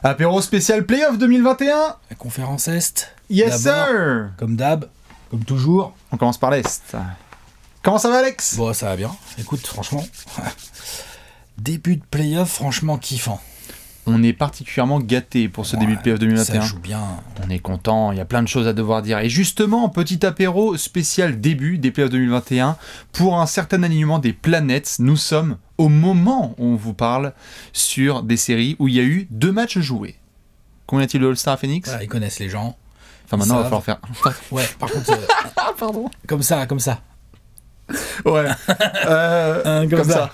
Apéro spécial Playoff 2021. La conférence Est. Yes sir. Comme d'hab, comme toujours. On commence par l'Est. Comment ça va Alex? Bon, ça va bien. Écoute, franchement, début de playoff, franchement kiffant. On est particulièrement gâtés pour ce début de playoff 2021. Ça joue bien. On est content, il y a plein de choses à devoir dire. Et justement, petit apéro spécial début des playoffs 2021. Pour un certain alignement des planètes, nous sommes au moment où on vous parle sur des séries où il y a eu 2 matchs joués. Combien y a-t-il de All-Star à Phoenix? Voilà, ils connaissent les gens. Enfin maintenant, il va falloir faire... Ouais, par contre... Pardon. Comme ça. Ouais. Comme ça.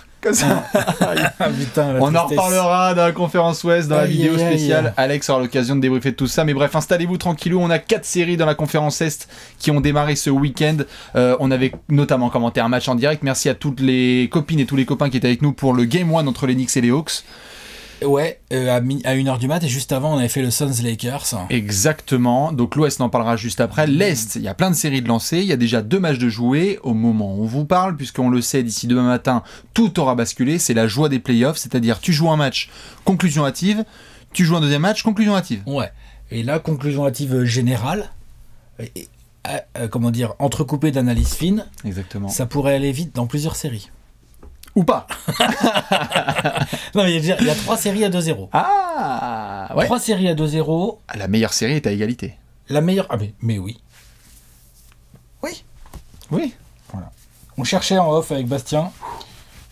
Ah, putain, on en reparlera dans la conférence Ouest, dans la vidéo spéciale. Alex aura l'occasion de débriefer de tout ça. Mais bref, installez-vous tranquillou. On a 4 séries dans la conférence Est qui ont démarré ce week-end. On avait notamment commenté un match en direct. Merci à toutes les copines et tous les copains qui étaient avec nous pour le Game 1 entre les Knicks et les Hawks. Ouais, à 1h du mat, et juste avant on avait fait le Suns Lakers. Exactement, donc l'Ouest on en parlera juste après. L'Est, il y a plein de séries de lancées, il y a déjà 2 matchs de jouer au moment où on vous parle, puisqu'on le sait, d'ici demain matin, tout aura basculé, c'est la joie des playoffs, c'est-à-dire tu joues un match, conclusion hâtive, tu joues un deuxième match, conclusion hâtive. Ouais, et là, conclusion hâtive générale, comment dire, entrecoupée d'analyses fines. Exactement. Ça pourrait aller vite dans plusieurs séries. Ou pas. Non, mais il y a 3 séries à 2-0. Ah ouais. 3 séries à 2-0. La meilleure série est à égalité. La meilleure... Ah mais oui. Oui. Voilà. On cherchait en off avec Bastien.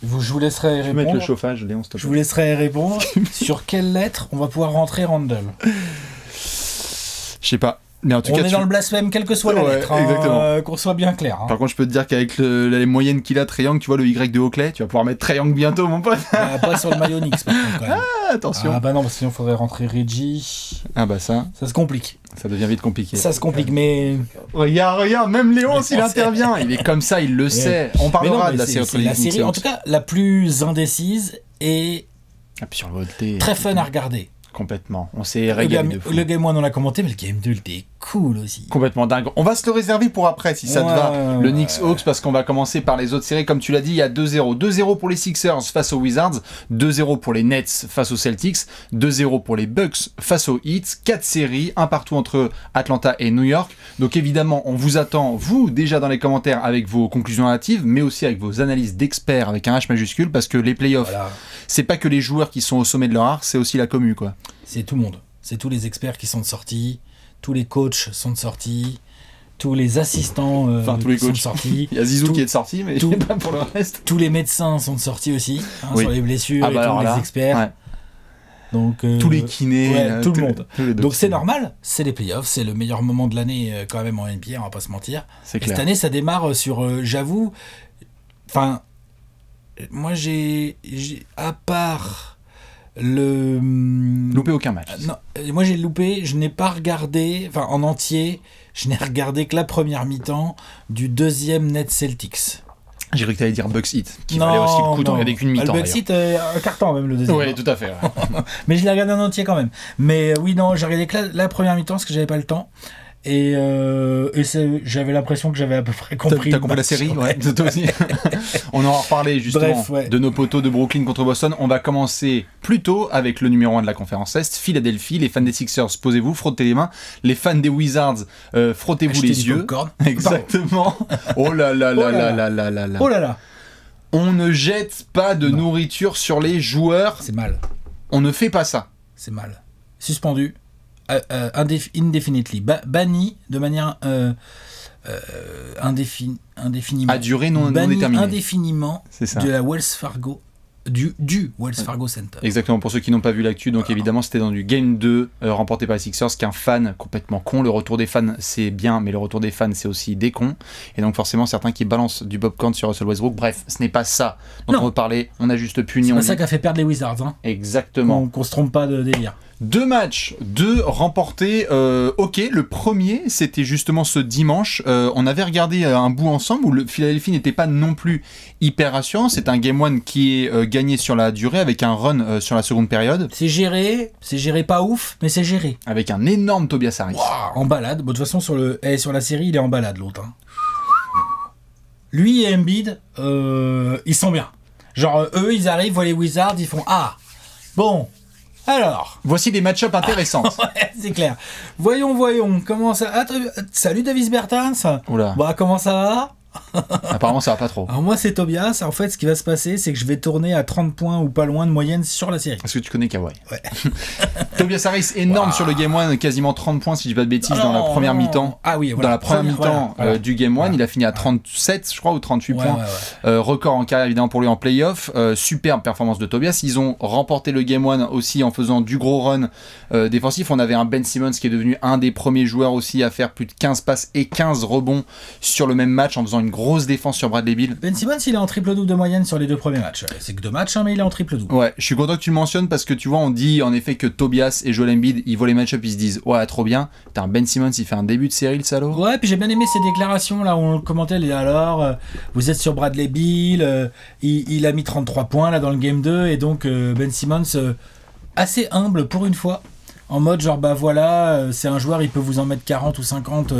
Je vous laisserai répondre. Mettre le chauffage, Léon, s'il te plaît. Je vous laisserai répondre sur quelle lettre on va pouvoir rentrer Randall. Je sais pas. Mais en tout on cas, est dans le blasphème, quelle que soit la lettre. Exactement. Qu'on soit bien clair. Par contre, je peux te dire qu'avec les moyennes qu'il a, Triangle, tu vois le Y de Oakley, tu vas pouvoir mettre Triangle bientôt, mon pote. Pas sur le maillot Knicks, par contre, quand même. Ah, attention. Ah bah non, parce que sinon, il faudrait rentrer Reggie. Ah bah ça se complique. Ça devient vite compliqué. Ça se complique, mais... Regarde, même Léon, s'il intervient, il est comme ça, il le sait. On parlera de la série entre les Knicks. En tout cas, la plus indécise et sur le volté, très fun à regarder. Complètement. On s'est régalé de fou. Le Game 1, on l'a commenté, mais le Game 2, il était cool aussi. Complètement dingue. On va se le réserver pour après, si ça te va. Le Knicks Hawks, parce qu'on va commencer par les autres séries. Comme tu l'as dit, il y a 2-0. 2-0 pour les Sixers face aux Wizards. 2-0 pour les Nets face aux Celtics. 2-0 pour les Bucks face aux Heat. 4 séries, un partout entre Atlanta et New York. Donc évidemment, on vous attend, vous, déjà dans les commentaires, avec vos conclusions hâtives, mais aussi avec vos analyses d'experts avec un H majuscule, parce que les playoffs, c'est pas que les joueurs qui sont au sommet de leur art, c'est aussi la commu, quoi. C'est tout le monde. C'est tous les experts qui sont de sortie, tous les coachs sont de sortie, tous les assistants tous les coachs sont de sortie. Il y a Zizou qui est de sortie, mais pas pour le reste. Tous les médecins sont de sortie aussi, sur les blessures et tous les experts. Ouais. Donc, tous les kinés, tout le monde. Donc c'est normal, c'est les playoffs, c'est le meilleur moment de l'année quand même en NBA, on va pas se mentir. C'est clair. Cette année, ça démarre sur, j'avoue, enfin, moi j'ai à part... Loupé aucun match. Non, moi j'ai loupé, je n'ai pas regardé, enfin en entier, je n'ai regardé que la première mi-temps du 2e Nets Celtics. J'ai cru que tu allais dire Bucks Heat, qui valait aussi le coup d'en regarder qu'une mi-temps. Le Bucks Heat, un carton même le 2e. Oui, tout à fait. Ouais. Mais je l'ai regardé en entier quand même. Mais oui, non, j'ai regardé que la première mi-temps parce que j'avais pas le temps. Et j'avais l'impression que j'avais à peu près compris. T'as compris la série? Ouais, toi aussi. On en a reparlé justement. Bref, de nos poteaux de Brooklyn contre Boston. On va commencer plutôt avec le numéro 1 de la conférence Est, Philadelphie. Les fans des Sixers, posez-vous, frottez les mains. Les fans des Wizards, frottez-vous les yeux. Exactement. Oh là là là là là là là là. Oh là là. On ne jette pas de nourriture sur les joueurs. C'est mal. On ne fait pas ça. C'est mal. Suspendu. Indefinitely, banni de manière indéfiniment. À durée non déterminée. Indéfiniment de la Wells Fargo, du Wells Fargo Center. Exactement, pour ceux qui n'ont pas vu l'actu, donc évidemment c'était dans du Game 2 remporté par les Sixers, qu'un fan complètement con. Le retour des fans c'est bien, mais le retour des fans c'est aussi des cons. Et donc forcément certains qui balancent du popcorn sur Russell Westbrook. Bref, ce n'est pas ça dont on veut parler. On a juste puni. C'est pas ça qui a fait perdre les Wizards. Hein. Exactement. Qu'on se trompe pas de délire. 2 matchs, 2 remportés. Ok, le premier, c'était justement ce dimanche. On avait regardé un bout ensemble où le Philadelphie n'était pas non plus hyper rassurant. C'est un Game 1 qui est gagné sur la durée avec un run sur la seconde période. C'est géré pas ouf, mais c'est géré. Avec un énorme Tobias Harris. Wow, en balade. Bon, de toute façon, sur la série, il est en balade, l'autre. Hein. Lui et Embiid, ils sont bien. Genre, eux, ils arrivent, voient les Wizards, ils font « Ah, bon !» Alors. Voici des match-up intéressantes. Ouais, c'est clair. Voyons. Comment ça... Ah, salut Davis Bertans. Oula. Bah, comment ça va? Apparemment ça va pas trop. Alors moi c'est Tobias, en fait ce qui va se passer c'est que je vais tourner à 30 points ou pas loin de moyenne sur la série. Est-ce que tu connais Kawhi? Ouais. Tobias Harris énorme sur le Game 1, quasiment 30 points si je dis pas de bêtises dans la première mi-temps. Ah oui, voilà. Dans la première mi-temps du Game 1, il a fini à 37 je crois ou 38 points. Record en carrière évidemment pour lui en playoff. Superbe performance de Tobias. Ils ont remporté le Game 1 aussi en faisant du gros run défensif. On avait un Ben Simmons qui est devenu un des premiers joueurs aussi à faire plus de 15 passes et 15 rebonds sur le même match en faisant une grosse défense sur Bradley Beal. Ben Simmons il est en triple-double de moyenne sur les 2 premiers matchs. C'est que 2 matchs mais il est en triple-double. Ouais, je suis content que tu le mentionnes parce que tu vois on dit en effet que Tobias et Joel Embiid ils voient les match-up, ils se disent ouais trop bien. T'as un Ben Simmons il fait un début de série le salaud. Ouais, puis j'ai bien aimé ces déclarations là où on le commentait alors vous êtes sur Bradley Beal, il a mis 33 points là dans le game 2 et donc Ben Simmons assez humble pour une fois. En mode genre bah voilà c'est un joueur il peut vous en mettre 40 ou 50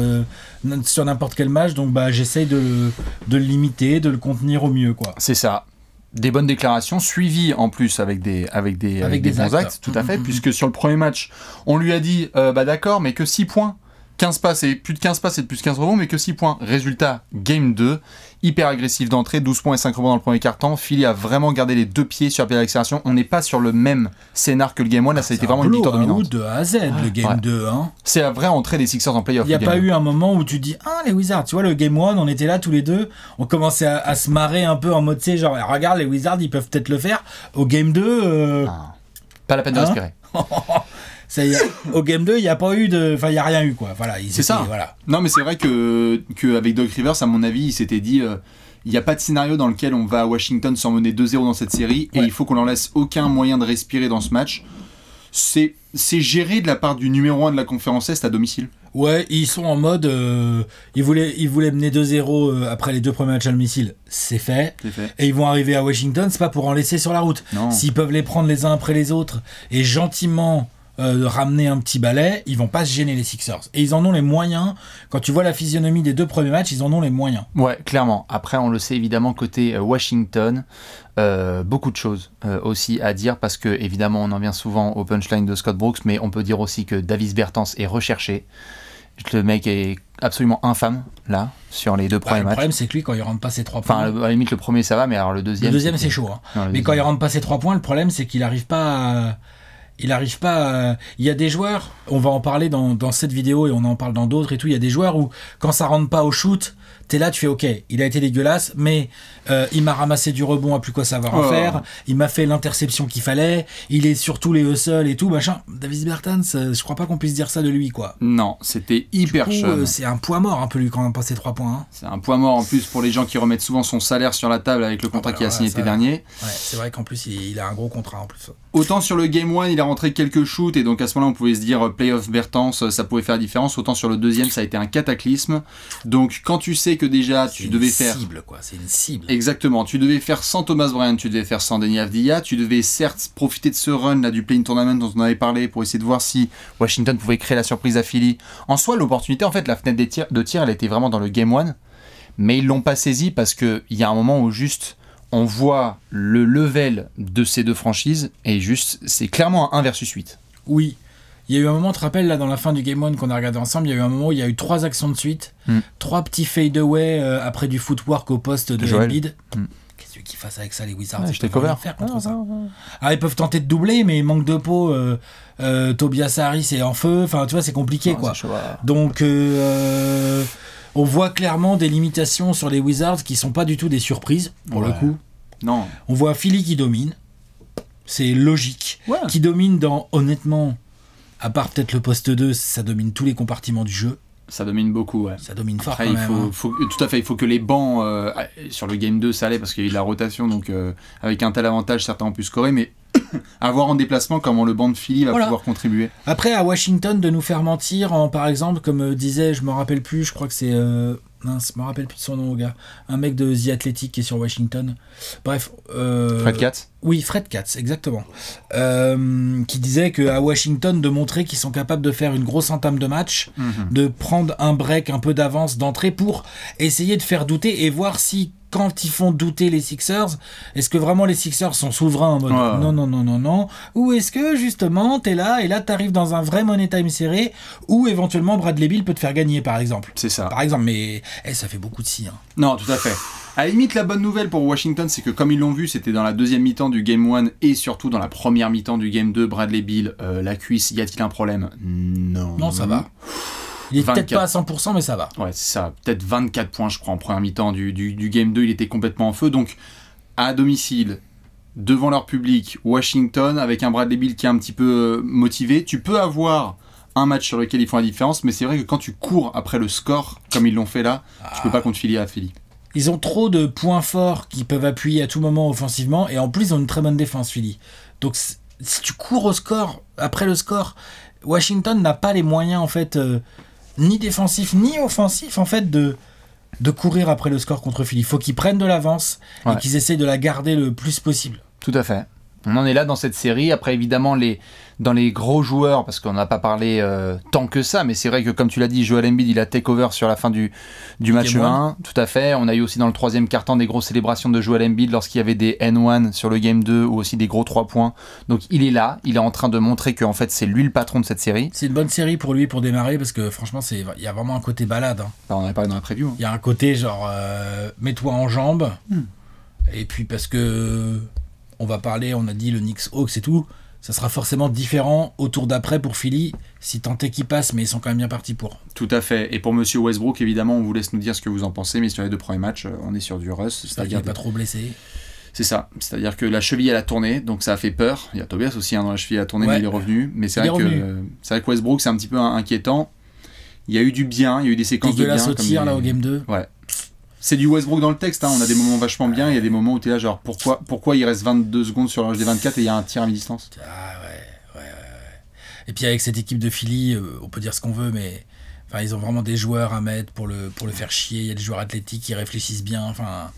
sur n'importe quel match donc bah j'essaye de le limiter, de le contenir au mieux quoi. C'est ça. Des bonnes déclarations suivies en plus avec des bons actes tout à fait puisque sur le premier match on lui a dit bah d'accord mais que 6 points 15 passes et plus de 15 passes et de plus de 15 rebonds mais que 6 points. Résultat, game 2, hyper agressif d'entrée, 12 points et 5 rebonds dans le premier quart-temps. Philly a vraiment gardé les 2 pieds sur la pied d'accélération. On n'est pas sur le même scénar que le game 1, là ça a été vraiment une victoire dominante. De A à Z le game 2 hein. C'est la vraie entrée des Sixers en playoff. Il n'y a pas eu un moment où tu dis ah les Wizards, tu vois le game 1 on était là tous les deux, on commençait à se marrer un peu en mode tu sais genre regarde les Wizards ils peuvent peut-être le faire. Au game 2 pas la peine de respirer. Au game 2, il n'y a pas eu de. Enfin, il n'y a rien eu, quoi. Voilà, c'est ça. Voilà. Non, mais c'est vrai que avec Doc Rivers, à mon avis, il s'était dit il n'y a pas de scénario dans lequel on va à Washington sans mener 2-0 dans cette série et il faut qu'on leur laisse aucun moyen de respirer dans ce match. C'est géré de la part du numéro 1 de la conférence Est à domicile. Ouais, ils sont en mode. Ils voulaient mener 2-0 après les 2 premiers matchs à domicile. C'est fait. Et ils vont arriver à Washington, c'est pas pour en laisser sur la route. Non. S'ils peuvent les prendre les uns après les autres et gentiment. Ramener un petit balai, ils vont pas se gêner les Sixers. Et ils en ont les moyens. Quand tu vois la physionomie des 2 premiers matchs, ils en ont les moyens. Ouais, clairement. Après, on le sait évidemment côté Washington, beaucoup de choses aussi à dire parce que évidemment, on en vient souvent au punchline de Scott Brooks, mais on peut dire aussi que Davis Bertans est recherché. Le mec est absolument infâme là sur les 2 premiers matchs. Le problème c'est que lui quand il rentre pas ses 3 points. Enfin à la limite le premier ça va, mais alors le deuxième. Le deuxième c'est chaud. Hein. Non, mais quand il rentre pas ses 3 points, le problème c'est qu'il arrive pas à... Il y a des joueurs, on va en parler dans cette vidéo et on en parle dans d'autres et tout, il y a des joueurs où quand ça rentre pas au shoot, t'es là, tu fais ok, il a été dégueulasse, mais il m'a ramassé du rebond à plus quoi savoir en faire, il m'a fait l'interception qu'il fallait, il est sur tous les hustles et tout, machin. Davis Bertans, je crois pas qu'on puisse dire ça de lui quoi. Non, c'était hyper chum. C'est un poids mort un peu lui quand on passe ses 3 points. Hein. C'est un poids mort en plus pour les gens qui remettent souvent son salaire sur la table avec le contrat qu'il a signé l'été dernier. Ouais, c'est vrai qu'en plus il a un gros contrat en plus. Autant sur le Game 1, il a rentré quelques shoots et donc à ce moment-là, on pouvait se dire playoff Bertans, ça pouvait faire la différence. Autant sur le deuxième, ça a été un cataclysme. Donc quand tu sais que déjà tu devais faire... C'est une cible quoi, c'est une cible. Exactement, tu devais faire sans Thomas Bryant, tu devais faire sans Deni Avdija, tu devais certes profiter de ce run là du play-in tournament dont on avait parlé pour essayer de voir si Washington pouvait créer la surprise à Philly. En soi, l'opportunité, en fait, la fenêtre de tir, elle était vraiment dans le Game 1, mais ils l'ont pas saisi parce qu'il y a un moment où juste... on voit le level de ces 2 franchises et juste, c'est clairement un 1 versus 8. Oui, il y a eu un moment, tu te rappelles, là, dans la fin du Game 1 qu'on a regardé ensemble, il y a eu un moment où il y a eu 3 actions de suite, 3 petits fade-away après du footwork au poste de Embiid. Qu'est-ce qu'ils fassent avec ça, les Wizards? Je t'ai couvert. Faire contre ça. Alors, ils peuvent tenter de doubler, mais manque de peau. Tobias Harris est en feu. Enfin, tu vois, c'est compliqué, quoi. Donc... on voit clairement des limitations sur les Wizards qui sont pas du tout des surprises, pour le coup. Non. On voit Philly qui domine. C'est logique. Qui domine dans, honnêtement, à part peut-être le poste 2, ça domine tous les compartiments du jeu. Ça domine beaucoup, ouais. Ça domine fort. Après, tout à fait, il faut que les bancs, sur le Game 2, ça allait parce qu'il y a eu de la rotation, donc avec un tel avantage, certains ont pu scorer, mais à voir en déplacement comment le banc de Philly va pouvoir contribuer. Après, à Washington, de nous faire mentir, par exemple, comme disait, je me rappelle plus, je crois que c'est... mince, je me rappelle plus de son nom, gars. Un mec de The Athletic qui est sur Washington. Bref. Fred Katz. Oui, Fred Katz, exactement. Qui disait qu'à Washington, de montrer qu'ils sont capables de faire une grosse entame de match, de prendre un break un peu d'avance d'entrée pour essayer de faire douter et voir si, quand ils font douter les Sixers, est-ce que vraiment les Sixers sont souverains en mode non, ou est-ce que justement t'es là et là t'arrives dans un vrai money time serré où éventuellement Bradley Beal peut te faire gagner par exemple. C'est ça. Par exemple, mais ça fait beaucoup de si. Hein. Non, tout à fait. À la limite, la bonne nouvelle pour Washington, c'est que comme ils l'ont vu, c'était dans la deuxième mi-temps du Game 1 et surtout dans la première mi-temps du Game 2, Bradley Beal, la cuisse, y a-t-il un problème ? Non. Non, ça va. Il est peut-être pas à 100%, mais ça va. Ouais, c'est ça. Peut-être 24 points, je crois, en première mi-temps du Game 2. Il était complètement en feu. Donc, à domicile, devant leur public, Washington, avec un Bradley Beal qui est un petit peu motivé, tu peux avoir un match sur lequel ils font la différence, mais c'est vrai que quand tu cours après le score, comme ils l'ont fait là, tu peux pas contre Philly à Philly. Ils ont trop de points forts qui peuvent appuyer à tout moment offensivement, et en plus, ils ont une très bonne défense, Philly. Donc, si tu cours au score, après le score, Washington n'a pas les moyens, en fait... ni défensif ni offensif en fait de courir après le score contre Philly. Il faut qu'ils prennent de l'avance et qu'ils essayent de la garder le plus possible. Tout à fait. On en est là dans cette série. Après, évidemment, dans les gros joueurs, parce qu'on n'a pas parlé tant que ça, mais c'est vrai que, comme tu l'as dit, Joel Embiid, il a take-over sur la fin du match 1. Tout à fait. On a eu aussi dans le troisième quart-temps des grosses célébrations de Joel Embiid lorsqu'il y avait des N1 sur le Game 2 ou aussi des gros 3 points. Donc, il est là. Il est en train de montrer qu'en fait, c'est lui le patron de cette série. C'est une bonne série pour lui pour démarrer parce que, franchement, il y a vraiment un côté balade. Hein. On en avait parlé dans la preview. Il y a un côté genre, mets-toi en jambes. Et puis, parce que... on va parler, on a dit le Knicks Hawks et tout, ça sera forcément différent au tour d'après pour Philly, si tant est qu'ils passent, mais ils sont quand même bien partis pour. Tout à fait. Et pour Monsieur Westbrook, évidemment, on vous laisse nous dire ce que vous en pensez, mais sur les 2 premiers matchs, on est sur du Russ. C'est-à-dire qu'il n'est pas trop blessé. C'est ça. C'est-à-dire que la cheville, elle a tourné, donc ça a fait peur. Il y a Tobias aussi, dont la cheville a tourné, mais il est revenu. Mais c'est vrai que Westbrook, c'est un petit peu inquiétant. Il y a eu du bien, il y a eu des séquences de bien. Dégueulasse au tir, là, au Game 2. Ouais. C'est du Westbrook dans le texte, hein. On a des moments vachement bien, il y a des moments où t'es là genre pourquoi il reste 22 secondes sur l'âge des 24 et il y a un tir à mi-distance. Ah ouais. Et puis avec cette équipe de Philly, on peut dire ce qu'on veut, mais enfin, ils ont vraiment des joueurs à mettre pour le faire chier, il y a des joueurs athlétiques qui réfléchissent bien, enfin...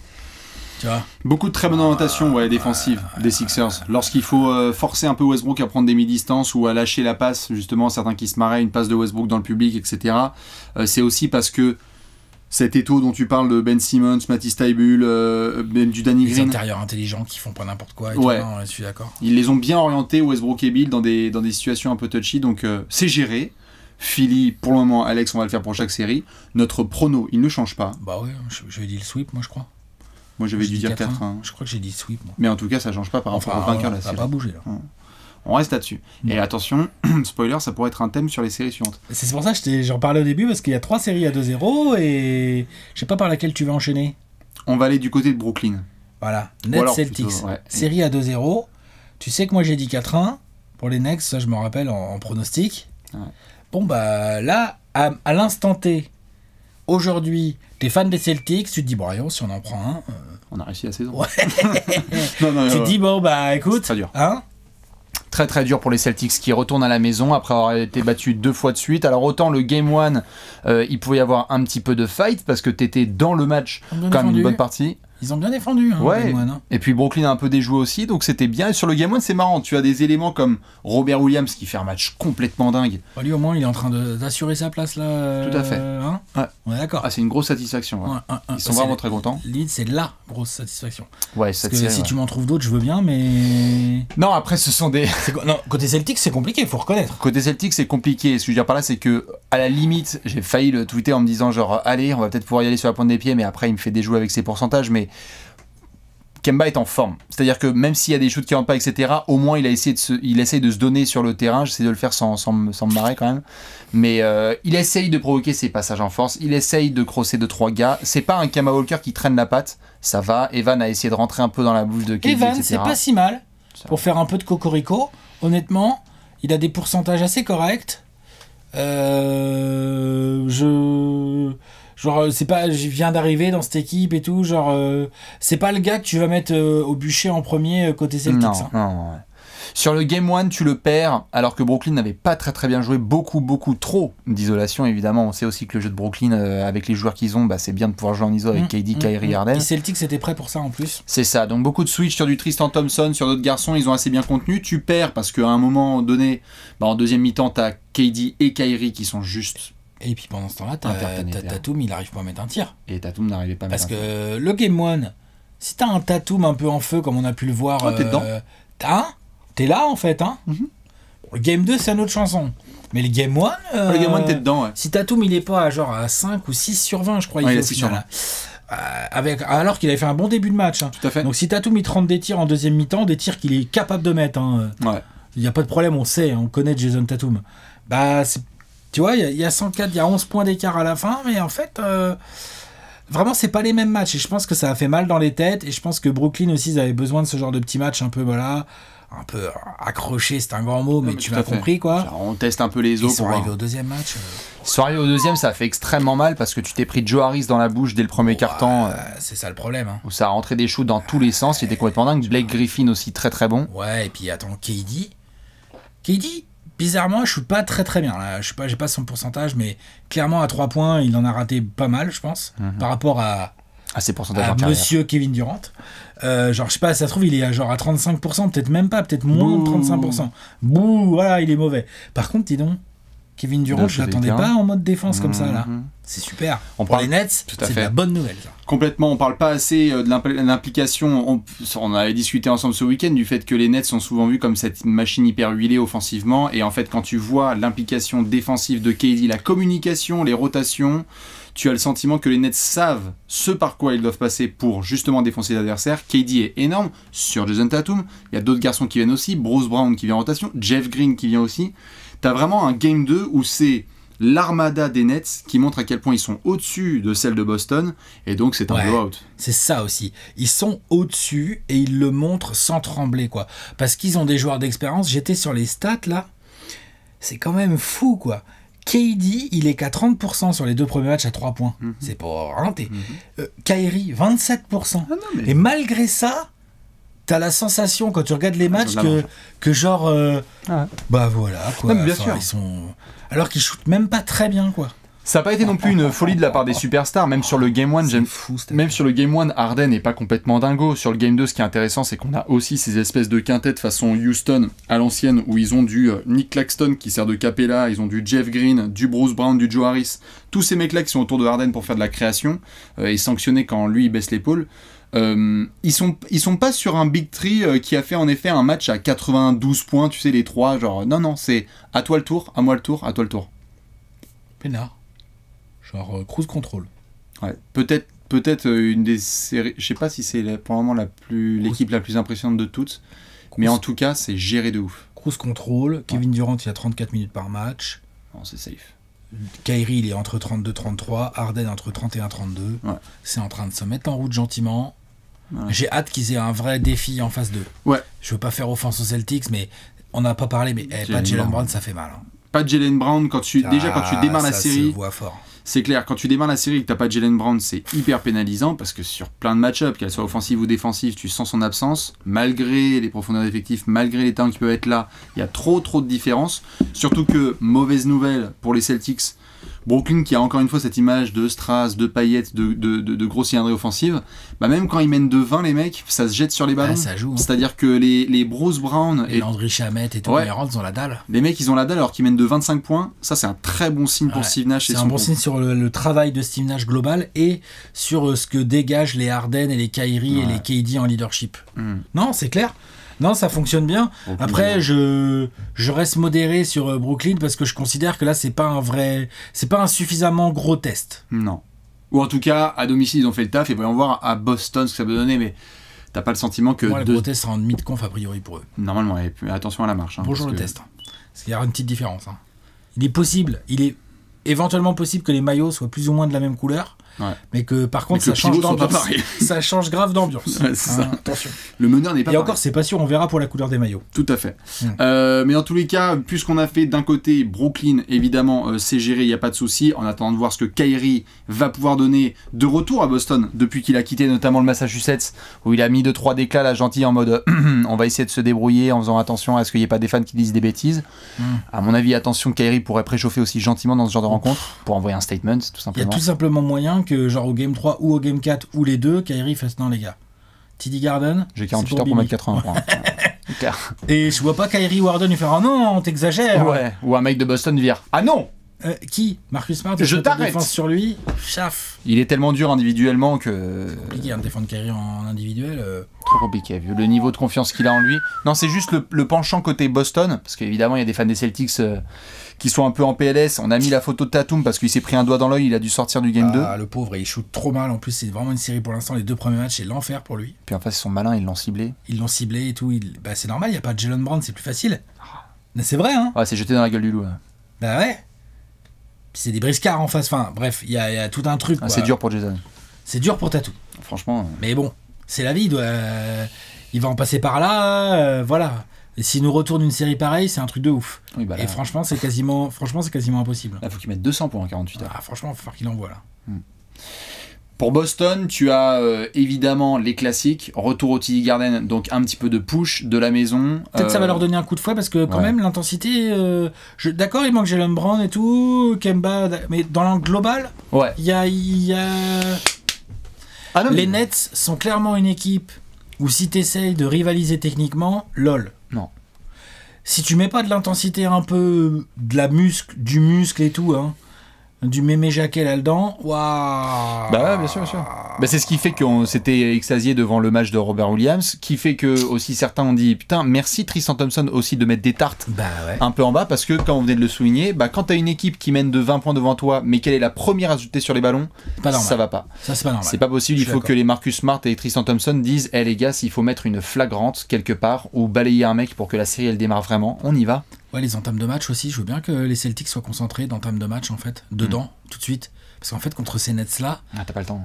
Tu vois. Beaucoup de très bonne orientation défensive des Sixers. Lorsqu'il faut forcer un peu Westbrook à prendre des mi-distances ou à lâcher la passe, justement, certains qui se marraient, une passe de Westbrook dans le public, etc. C'est aussi parce que cet étau dont tu parles de Ben Simmons, Matisse Thybulle, même du Danny Green. Les intérieurs intelligents qui font pas n'importe quoi. Et ouais. Tout, non, je suis d'accord. Ils les ont bien orientés, Westbrook et Beal, dans des situations un peu touchy, donc c'est géré. Philly, pour le moment, Alex, on va le faire pour chaque série. Notre prono, il ne change pas. Bah ouais, j'avais dit le sweep, moi je crois. Moi j'avais dû dire 4-1. Je crois que j'ai dit sweep, moi. Mais en tout cas, ça change pas par rapport au vainqueur de la série. Ça va pas bouger là. On reste là-dessus. Et attention, spoiler, ça pourrait être un thème sur les séries suivantes. C'est pour ça que j'en parlais au début, parce qu'il y a 3 séries à 2-0, et je sais pas par laquelle tu vas enchaîner. On va aller du côté de Brooklyn. Voilà, Nets Celtics. Plutôt, ouais. Série à 2-0. Tu sais que moi j'ai dit 4-1 pour les Nets, ça je me rappelle en pronostic. Ouais. Bon bah là, à l'instant T, aujourd'hui, t'es fan des Celtics, tu te dis, bon, allez, si on en prend un... On a réussi la saison. Ouais. non, tu te dis, bon bah écoute, c'est très dur. Hein, très très dur pour les Celtics qui retournent à la maison après avoir été battus 2 fois de suite. Alors autant le Game 1, il pouvait y avoir un petit peu de fight parce que t'étais dans le match quand même une bonne partie. Ils ont bien défendu, hein, ouais. le Game 1. Hein. Et puis Brooklyn a un peu déjoué aussi, donc c'était bien. Et sur le Game 1, c'est marrant, tu as des éléments comme Robert Williams qui fait un match complètement dingue. Lui au moins, il est en train d'assurer sa place là. Tout à fait. Hein, ouais. On est d'accord. Ah, c'est une grosse satisfaction. Ouais. Ils sont vraiment très contents. Limite, c'est la grosse satisfaction. Ouais, parce que si tu m'en trouves d'autres, je veux bien, mais... Non, après, ce sont des... Non, côté Celtics, c'est compliqué, il faut reconnaître. Côté Celtics, c'est compliqué. Ce que je veux dire par là, c'est que à la limite, j'ai failli le tweeter en me disant genre, allez, on va peut-être pouvoir y aller sur la pointe des pieds, mais après, il me fait déjouer avec ses pourcentages, mais... Kemba est en forme, c'est-à-dire que même s'il y a des shoots qui rentrent pas, etc., au moins il essaye de se donner sur le terrain. J'essaie de le faire sans me marrer quand même, mais il essaye de provoquer ses passages en force, il essaye de crosser 2-3 gars. C'est pas un Kemba Walker qui traîne la patte, ça va. Evan a essayé de rentrer un peu dans la bouche de KD, Evan, etc. c'est pas si mal pour faire un peu de cocorico. Honnêtement, il a des pourcentages assez corrects. Genre, c'est pas, je viens d'arriver dans cette équipe et tout, genre, c'est pas le gars que tu vas mettre au bûcher en premier côté Celtics. Non. Sur le Game 1, tu le perds, alors que Brooklyn n'avait pas très bien joué, beaucoup trop d'isolation, évidemment. On sait aussi que le jeu de Brooklyn, avec les joueurs qu'ils ont, c'est bien de pouvoir jouer en iso avec KD, Kyrie, Harden. Les Celtics étaient prêts pour ça en plus. C'est ça, donc beaucoup de switch sur du Tristan Thompson, sur d'autres garçons, ils ont assez bien contenu. Tu perds parce qu'à un moment donné, en deuxième mi-temps, t'as KD et Kyrie qui sont juste... Et puis pendant ce temps-là, Tatum, il n'arrive pas à mettre un tir. Et Tatum n'arrivait pas à mettre un tir. Parce que le Game 1, si t'as un Tatum un peu en feu, comme on a pu le voir... t'es dedans. T'es là, en fait. Le Game 2, c'est une autre chanson. Mais le Game 1... le Game 1, t'es dedans, ouais. Si Tatum, il est pas à 5 ou 6 sur 20, je crois, il est 6 sur 20. Alors qu'il avait fait un bon début de match. Tout à fait. Donc si Tatum, il te rentre des tirs en deuxième mi-temps, des tirs qu'il est capable de mettre. Ouais. Il n'y a pas de problème, on sait, on connaît Jason Tatum. Tu vois, il y a 104, il y a 11 points d'écart à la fin, mais en fait, vraiment, c'est pas les mêmes matchs. Et je pense que ça a fait mal dans les têtes. Et je pense que Brooklyn aussi, ils avaient besoin de ce genre de petits matchs un peu, un peu accroché, c'est un grand mot, mais tu m'as compris, quoi. Genre, on teste un peu les os. Ils sont arrivés au deuxième match. Ils sont arrivés au deuxième, ça a fait extrêmement mal parce que tu t'es pris Joe Harris dans la bouche dès le premier quart-temps. C'est ça le problème. Où ça a rentré des shoots dans tous les sens. Il était complètement dingue. Blake Griffin aussi très bon. Ouais, et puis attends, KD, bizarrement, je suis pas très bien là. Je sais pas, j'ai pas son pourcentage, mais clairement à 3 points, il en a raté pas mal, je pense, par rapport à ses pourcentages à Monsieur Kevin Durant. Genre, je sais pas, ça se trouve, il est à 35%, peut-être même pas, peut-être moins de 35%. Bouh, voilà, il est mauvais. Par contre, dis donc, Kevin Durant, je l'attendais pas en mode défense comme ça là. C'est super. Pour les Nets, c'est de la bonne nouvelle ça. Complètement, on parle pas assez de l'implication. On avait discuté ensemble ce week-end du fait que les Nets sont souvent vus comme cette machine hyper huilée offensivement. Et en fait, quand tu vois l'implication défensive de KD, la communication, les rotations, tu as le sentiment que les Nets savent ce par quoi ils doivent passer pour justement défoncer l'adversaire. KD est énorme sur Jason Tatum. Il y a d'autres garçons qui viennent aussi. Bruce Brown qui vient en rotation. Jeff Green qui vient aussi. T'as vraiment un Game 2 où c'est l'armada des Nets qui montre à quel point ils sont au-dessus de celle de Boston, et donc c'est un blowout. C'est ça aussi. Ils sont au-dessus et ils le montrent sans trembler, quoi. Parce qu'ils ont des joueurs d'expérience. J'étais sur les stats là. C'est quand même fou, quoi. KD, il est qu'à 30% sur les 2 premiers matchs à 3 points. C'est pas renté. Kyrie, 27%. Et malgré ça, t'as la sensation quand tu regardes les matchs que genre bah voilà quoi. Non, bien sûr. Ils sont alors qu'ils shootent même pas très bien, quoi. Ça n'a pas été non plus une folie de la part des superstars, même sur le Game 1, même sur le Game 1, Harden n'est pas complètement dingo. Sur le Game 2, ce qui est intéressant, c'est qu'on a aussi ces espèces de quintettes façon Houston à l'ancienne, où ils ont du Nick Claxton qui sert de capella, ils ont du Jeff Green, du Bruce Brown, du Joe Harris, tous ces mecs-là qui sont autour de Harden pour faire de la création, et sanctionner quand lui il baisse l'épaule. Ils sont pas sur un Big Three qui a fait en effet un match à 92 points, tu sais, les trois, genre non, c'est à toi le tour, à moi le tour, à toi le tour. Peinard. Genre cruise control. Ouais, peut-être une des séries, je sais pas si c'est pour le moment l'équipe la plus impressionnante de toutes, mais en tout cas, c'est géré de ouf. Cruise control, Kevin Durant, il a 34 minutes par match. Non, c'est safe. Kyrie, il est entre 32-33, Harden entre 31-32. Ouais. C'est en train de se mettre en route gentiment. Ouais. J'ai hâte qu'ils aient un vrai défi en phase 2. Ouais. Je veux pas faire offense aux Celtics, mais on n'a pas parlé, mais pas de Jaylen Brown, ça fait mal. Pas de Jaylen Brown, quand tu démarres la série, se voit fort. C'est clair, quand tu démarres la série et que t'as pas de Jaylen Brown, c'est hyper pénalisant parce que sur plein de match-ups, qu'elles soient offensives ou défensives, tu sens son absence. Malgré les profondeurs d'effectifs, malgré les talents qui peuvent être là, il y a trop de différences. Surtout que, mauvaise nouvelle pour les Celtics, Brooklyn qui a encore une fois cette image de strass, de paillettes, de grosses cylindrées offensives, bah même quand ils mènent de 20 les mecs, ça se jette sur les ballons. Ça joue, hein. C'est-à-dire que les Bruce Brown et Landry Shamet et tout, ils ont la dalle. Les mecs ils ont la dalle alors qu'ils mènent de 25 points, ça c'est un très bon signe pour Steve Nash. C'est un bon signe sur le travail de Steve Nash global et sur ce que dégagent les Harden et les Kyrie et les KD en leadership. Non, c'est clair. Non, ça fonctionne bien. Après, je reste modéré sur Brooklyn parce que je considère que là, c'est pas un suffisamment gros test. Non. Ou en tout cas, à domicile, ils ont fait le taf et voyons voir à Boston ce que ça peut donner, mais t'as pas le sentiment que... Moi, le gros test sera en demi-de-conf a priori pour eux. Normalement, et attention à la marche. Bonjour le test. Parce qu'il y aura une petite différence. Il est éventuellement possible que les maillots soient plus ou moins de la même couleur, mais que par contre ça change d'ambiance. Ça change grave d'ambiance. Ouais, attention. Le meneur n'est pas pareil. Encore, c'est pas sûr, on verra pour la couleur des maillots. Tout à fait. Mais dans tous les cas, puisqu'on a fait d'un côté Brooklyn, évidemment, c'est géré, il n'y a pas de souci. En attendant de voir ce que Kyrie va pouvoir donner de retour à Boston depuis qu'il a quitté notamment le Massachusetts, où il a mis 2-3 déclats là gentils en mode on va essayer de se débrouiller en faisant attention à ce qu'il n'y ait pas des fans qui disent des bêtises. À mon avis, attention, Kyrie pourrait préchauffer aussi gentiment dans ce genre de rencontre pour envoyer un statement, tout simplement. Il y a tout simplement moyen que, genre au Game 3 ou au Game 4 ou les deux, Kyrie fasse non, les gars. TD Garden. J'ai 48 heures pour mettre 80 points. Et je vois pas Kyrie Warden lui faire ah non, t'exagères. Ouais, ou un mec de Boston vire ah non. Qui Marcus Smart, je t'arrête. Défense sur lui, chaf. Il est tellement dur individuellement que. C'est compliqué de défendre Kyrie en individuel. Trop compliqué, vu le niveau de confiance qu'il a en lui. Non, c'est juste le penchant côté Boston, parce qu'évidemment il y a des fans des Celtics qui sont un peu en PLS. On a mis la photo de Tatum parce qu'il s'est pris un doigt dans l'œil, il a dû sortir du game 2. Ah, le pauvre, il shoot trop mal. En plus, c'est vraiment une série pour l'instant. Les 2 premiers matchs, c'est l'enfer pour lui. Puis en face, ils sont malins, ils l'ont ciblé. Ils l'ont ciblé et tout. Bah, c'est normal, il n'y a pas de Jalen Brown, c'est plus facile. Mais c'est vrai, hein. Ouais, c'est jeté dans la gueule du loup. Là. Bah ouais. Puis c'est des briscards en face. Enfin, bref, il y a tout un truc. Ah, c'est dur pour Jason. C'est dur pour Tatum. Franchement. Mais bon, c'est la vie. Il va en passer par là. Voilà. Et s'il nous retourne une série pareille, c'est un truc de ouf. Oui, bah là, et franchement, c'est quasiment impossible. Là, faut qu'il mette 200 points en 48 heures. Ah, franchement, il va falloir qu'il envoie là. Pour Boston, tu as évidemment les classiques, retour au TD Garden, donc un petit peu de push de la maison. Peut-être ça va leur donner un coup de fouet parce que quand même l'intensité, d'accord, il manque Jalen Brown et tout, Kemba, mais dans l'angle global, il y a... Ah non, les Nets sont clairement une équipe où si tu essayes de rivaliser techniquement, lol. Non. Si tu mets pas de l'intensité un peu, du muscle et tout, hein, du mémé jaquet là-dedans, waouh. Bah ouais, bien sûr, bien sûr. Bah c'est ce qui fait qu'on s'était extasié devant le match de Robert Williams, qui fait que aussi certains ont dit putain, merci Tristan Thompson aussi de mettre des tartes un peu en bas, parce que quand on venait de le souligner, bah quand t'as une équipe qui mène de 20 points devant toi, mais qu'elle est la première à jeter sur les ballons, ça va pas. Ça c'est pas normal. C'est pas possible, il faut que les Marcus Smart et Tristan Thompson disent les gars, s'il faut mettre une flagrante quelque part ou balayer un mec pour que la série elle démarre vraiment, on y va. Ouais, les entames de match aussi, je veux bien que les Celtics soient concentrés d'entames de match en fait, dedans, tout de suite. Parce qu'en fait, contre ces Nets-là... Ah, t'as pas le temps.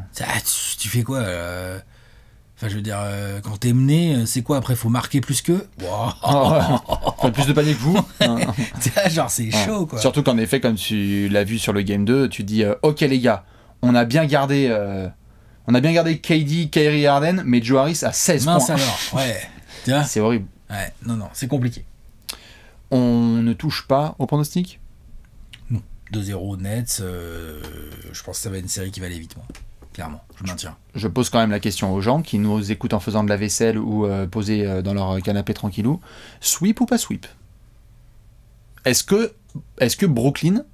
Tu fais quoi Enfin, je veux dire, quand t'es mené, c'est quoi après? Faut marquer plus qu'eux. Faire plus de panier que vous. Genre, c'est chaud, quoi. Surtout qu'en effet, comme tu l'as vu sur le Game 2, tu dis, ok les gars, on a bien gardé KD, Kyrie Harden, mais Joe Harris a 16 Mince points. Alors, ouais. C'est horrible. Ouais, non, c'est compliqué. On ne touche pas au pronostic? Non. 2-0 Nets, je pense que ça va être une série qui va aller vite, moi. Clairement, je maintiens. Je pose quand même la question aux gens qui nous écoutent en faisant de la vaisselle ou posés dans leur canapé tranquillou. Sweep ou pas sweep? Est-ce que Brooklyn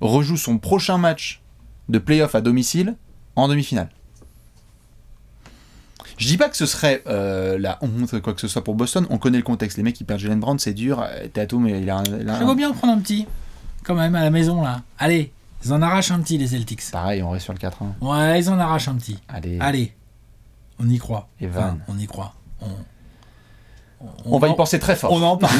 rejoue son prochain match de play-off à domicile en demi-finale? Je dis pas que ce serait la honte, quoi que ce soit pour Boston. On connaît le contexte. Les mecs qui perdent Jalen Brown, c'est dur. Tatum, il a J'aimerais bien en prendre un petit, quand même, à la maison, là. Allez, ils en arrachent un petit, les Celtics. Pareil, on reste sur le 4-1. Ouais, ils en arrachent un petit. Allez. On y croit. Evan. On y croit. On va y penser très fort. On en parle.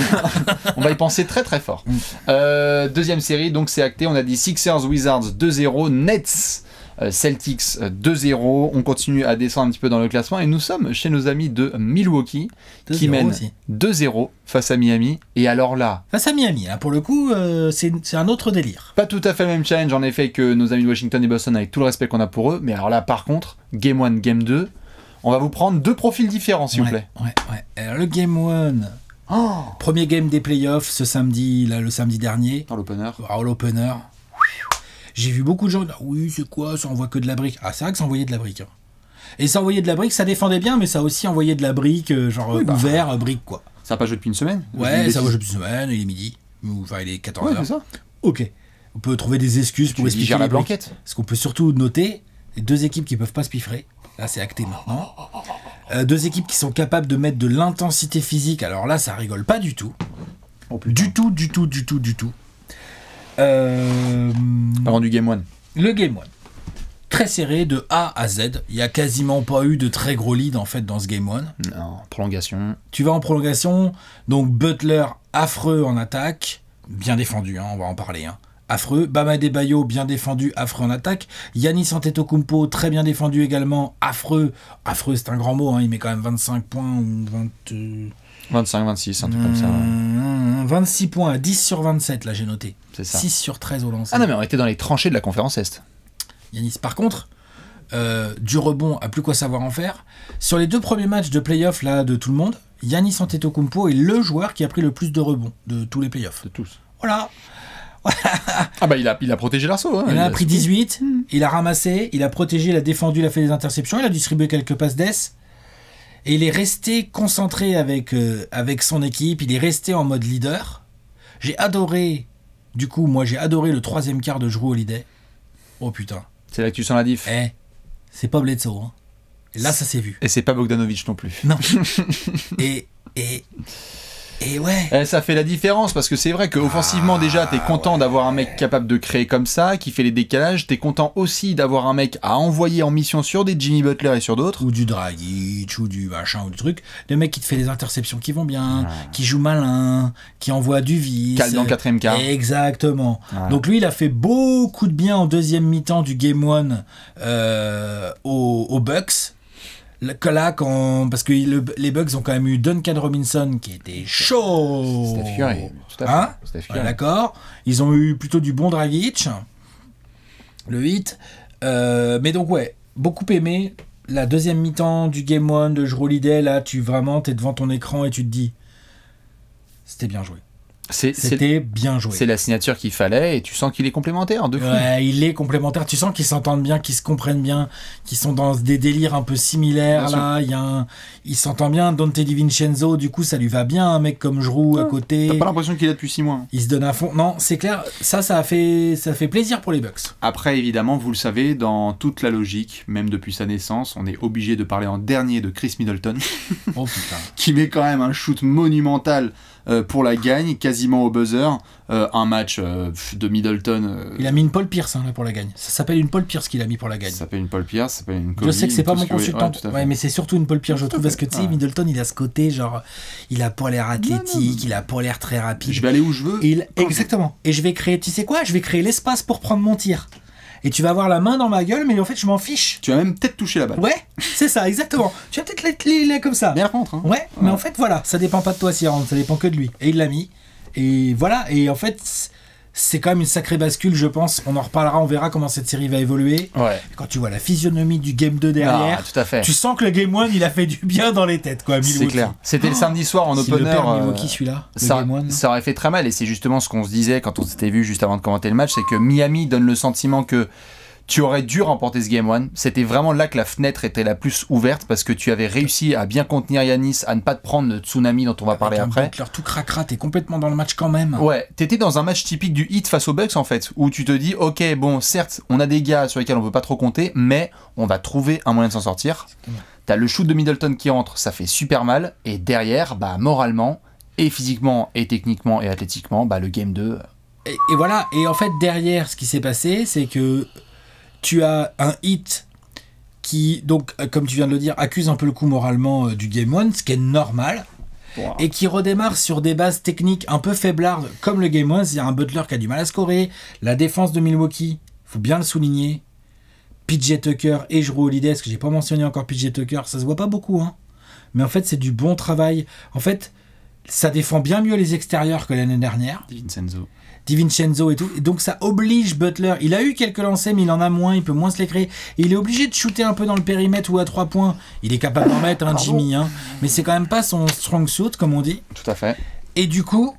On va y penser très très fort. Deuxième série, donc c'est acté. On a dit Sixers Wizards 2-0, Nets Celtics 2-0. On continue à descendre un petit peu dans le classement et nous sommes chez nos amis de Milwaukee qui mènent 2-0 face à Miami. Et alors là, face à Miami, hein, pour le coup, c'est un autre délire. Pas tout à fait le même challenge en effet que nos amis de Washington et Boston, avec tout le respect qu'on a pour eux. Mais alors là, par contre, Game 1, Game 2, on va vous prendre deux profils différents, s'il vous plaît. Ouais. Alors, le Game 1, premier game des playoffs ce samedi, là, le samedi dernier. Dans l'opener. L'opener. J'ai vu beaucoup de gens dire oui, c'est quoi, ça envoie que de la brique. Ah, c'est vrai que ça envoyait de la brique. Hein. Et ça envoyait de la brique, ça défendait bien, mais ça a aussi envoyé de la brique, ouvert, brique, quoi. Ça n'a pas joué depuis une semaine? Ouais, ça va jouer depuis une semaine, il est midi. Enfin, il est 14h. Ouais, c'est ça. Ok. On peut trouver des excuses pour expliquer la blanquette. Ce qu'on peut surtout noter, les deux équipes qui peuvent pas se piffrer. Là, c'est acté maintenant. Deux équipes qui sont capables de mettre de l'intensité physique. Alors là, ça rigole pas du tout. Du tout. Parlant du Game 1. Le Game 1. Très serré de A à Z. Il n'y a quasiment pas eu de très gros lead en fait dans ce Game 1. Non, prolongation. Tu vas en prolongation. Donc Butler affreux en attaque. Bien défendu, hein, on va en parler. Hein. affreux. Bam Adebayo, bien défendu, affreux en attaque. Giannis Antetokounmpo, très bien défendu également, affreux. Affreux, c'est un grand mot, hein. Il met quand même 25 points ou 25, 26, un truc comme ça. 26 points, 10 sur 27, là j'ai noté. C'est ça. 6 sur 13 au lancer. Ah non, mais on était dans les tranchées de la conférence Est. Giannis, par contre, du rebond à plus quoi savoir en faire. Sur les 2 premiers matchs de play-off là, de tout le monde, Giannis Antetokounmpo est le joueur qui a pris le plus de rebonds de tous les play-offs. De tous. Voilà. Ah bah il a protégé l'arceau. Hein. Il en a pris 18, il a ramassé, il a protégé, il a défendu, il a fait des interceptions, il a distribué quelques passes d'ess. Et il est resté concentré avec son équipe, il est resté en mode leader. J'ai adoré le 3e quart de Jrue Holiday. Oh putain. C'est là que tu sens la diff. C'est pas Bledsoe. Hein. Et là, ça s'est vu. Et c'est pas Bogdanovic non plus. Non. Et ouais. Ça fait la différence parce que c'est vrai qu'offensivement déjà t'es content d'avoir un mec capable de créer comme ça, qui fait les décalages, t'es content aussi d'avoir un mec à envoyer en mission sur des Jimmy Butler et sur d'autres. Ou du Dragic, ou du machin, ou du truc. Le mec qui te fait des interceptions qui vont bien, qui joue malin, qui envoie du vice. Calme dans le 4e quart. Exactement. Donc lui il a fait beaucoup de bien en 2e mi-temps du Game 1 aux Bucks. Là, parce que les Bucks ont quand même eu Duncan Robinson qui était chaud. Steph Curry, tout à fait. Hein Steph Curry. D'accord. Ils ont eu plutôt du bon Dragic, le 8. Mais donc ouais, beaucoup aimé. La 2e mi-temps du Game 1 de Jrue Holiday, là, t'es devant ton écran et tu te dis, c'était bien joué. C'était bien joué. C'est la signature qu'il fallait et tu sens qu'il est complémentaire de fou. Ouais, il est complémentaire. Tu sens qu'ils s'entendent bien, qu'ils se comprennent bien, qu'ils sont dans des délires un peu similaires. Là, il s'entend bien. Dante DiVincenzo, du coup, ça lui va bien. Un mec comme Jrue à côté. T'as pas l'impression qu'il est là depuis 6 mois. Il se donne à fond. Non, c'est clair. Ça fait plaisir pour les Bucks. Après, évidemment, vous le savez, dans toute la logique, même depuis sa naissance, on est obligé de parler en dernier de Chris Middleton. Oh putain. Qui met quand même un shoot monumental pour la gagne, quasiment au buzzer. Un match de Middleton. Il a mis une Paul Pierce là, pour la gagne. Ça s'appelle une Paul Pierce qu'il a mis pour la gagne. Ça s'appelle une Paul Pierce, ça s'appelle une Kobe. Je sais que c'est pas mon consultant. Ouais, mais c'est surtout une Paul Pierce, je trouve, parce que tu sais, Middleton, il a ce côté, genre, il a pas l'air athlétique, il a pas l'air très rapide. Je vais aller où je veux. Exactement. Et je vais créer, tu sais quoi, je vais créer l'espace pour prendre mon tir. Et tu vas avoir la main dans ma gueule, mais en fait, je m'en fiche. Tu vas même peut-être toucher la balle. Ouais, c'est ça, exactement. Tu vas peut-être les comme ça. Mais par contre. Hein. Ouais, mais en fait, voilà, ça dépend pas de toi s'il rentre, ça dépend que de lui. Et il l'a mis. Et voilà, et en fait, c'est quand même une sacrée bascule, je pense. On en reparlera, on verra comment cette série va évoluer. Ouais. Quand tu vois la physionomie du Game 2 derrière, tout à fait. Tu sens que le Game 1, il a fait du bien dans les têtes, quoi. C'est clair. C'était le samedi soir en opener. Milwaukee, celui-là, ça aurait fait très mal, et c'est justement ce qu'on se disait quand on s'était vu juste avant de commenter le match, c'est que Miami donne le sentiment que tu aurais dû remporter ce Game 1. C'était vraiment là que la fenêtre était la plus ouverte parce que tu avais réussi à bien contenir Giannis, à ne pas te prendre le tsunami dont on va parler après. Butler tout cracra, t'es complètement dans le match quand même. Ouais, t'étais dans un match typique du Heat face aux Bucks en fait, où tu te dis, ok, bon, certes, on a des gars sur lesquels on peut pas trop compter, mais on va trouver un moyen de s'en sortir. T'as le shoot de Middleton qui rentre, ça fait super mal, et derrière, bah, moralement, et physiquement, et techniquement, et athlétiquement, bah, le Game 2... Et voilà, et en fait, derrière, ce qui s'est passé, c'est que tu as un Heat qui, donc, comme tu viens de le dire, accuse un peu le coup moralement du Game 1, ce qui est normal, et qui redémarre sur des bases techniques un peu faiblardes, comme le Game 1. Il y a un Butler qui a du mal à scorer, la défense de Milwaukee, il faut bien le souligner, PJ Tucker et Jrue Holiday, parce que j'ai pas mentionné encore PJ Tucker, ça se voit pas beaucoup, hein, mais en fait, c'est du bon travail. En fait, ça défend bien mieux les extérieurs que l'année dernière. DiVincenzo et tout, et donc ça oblige Butler, il a eu quelques lancers mais il en a moins, il peut moins se les créer, et il est obligé de shooter un peu dans le périmètre ou à 3 points, il est capable d'en mettre un Jimmy, hein, mais c'est quand même pas son strong suit comme on dit. Tout à fait. Et du coup,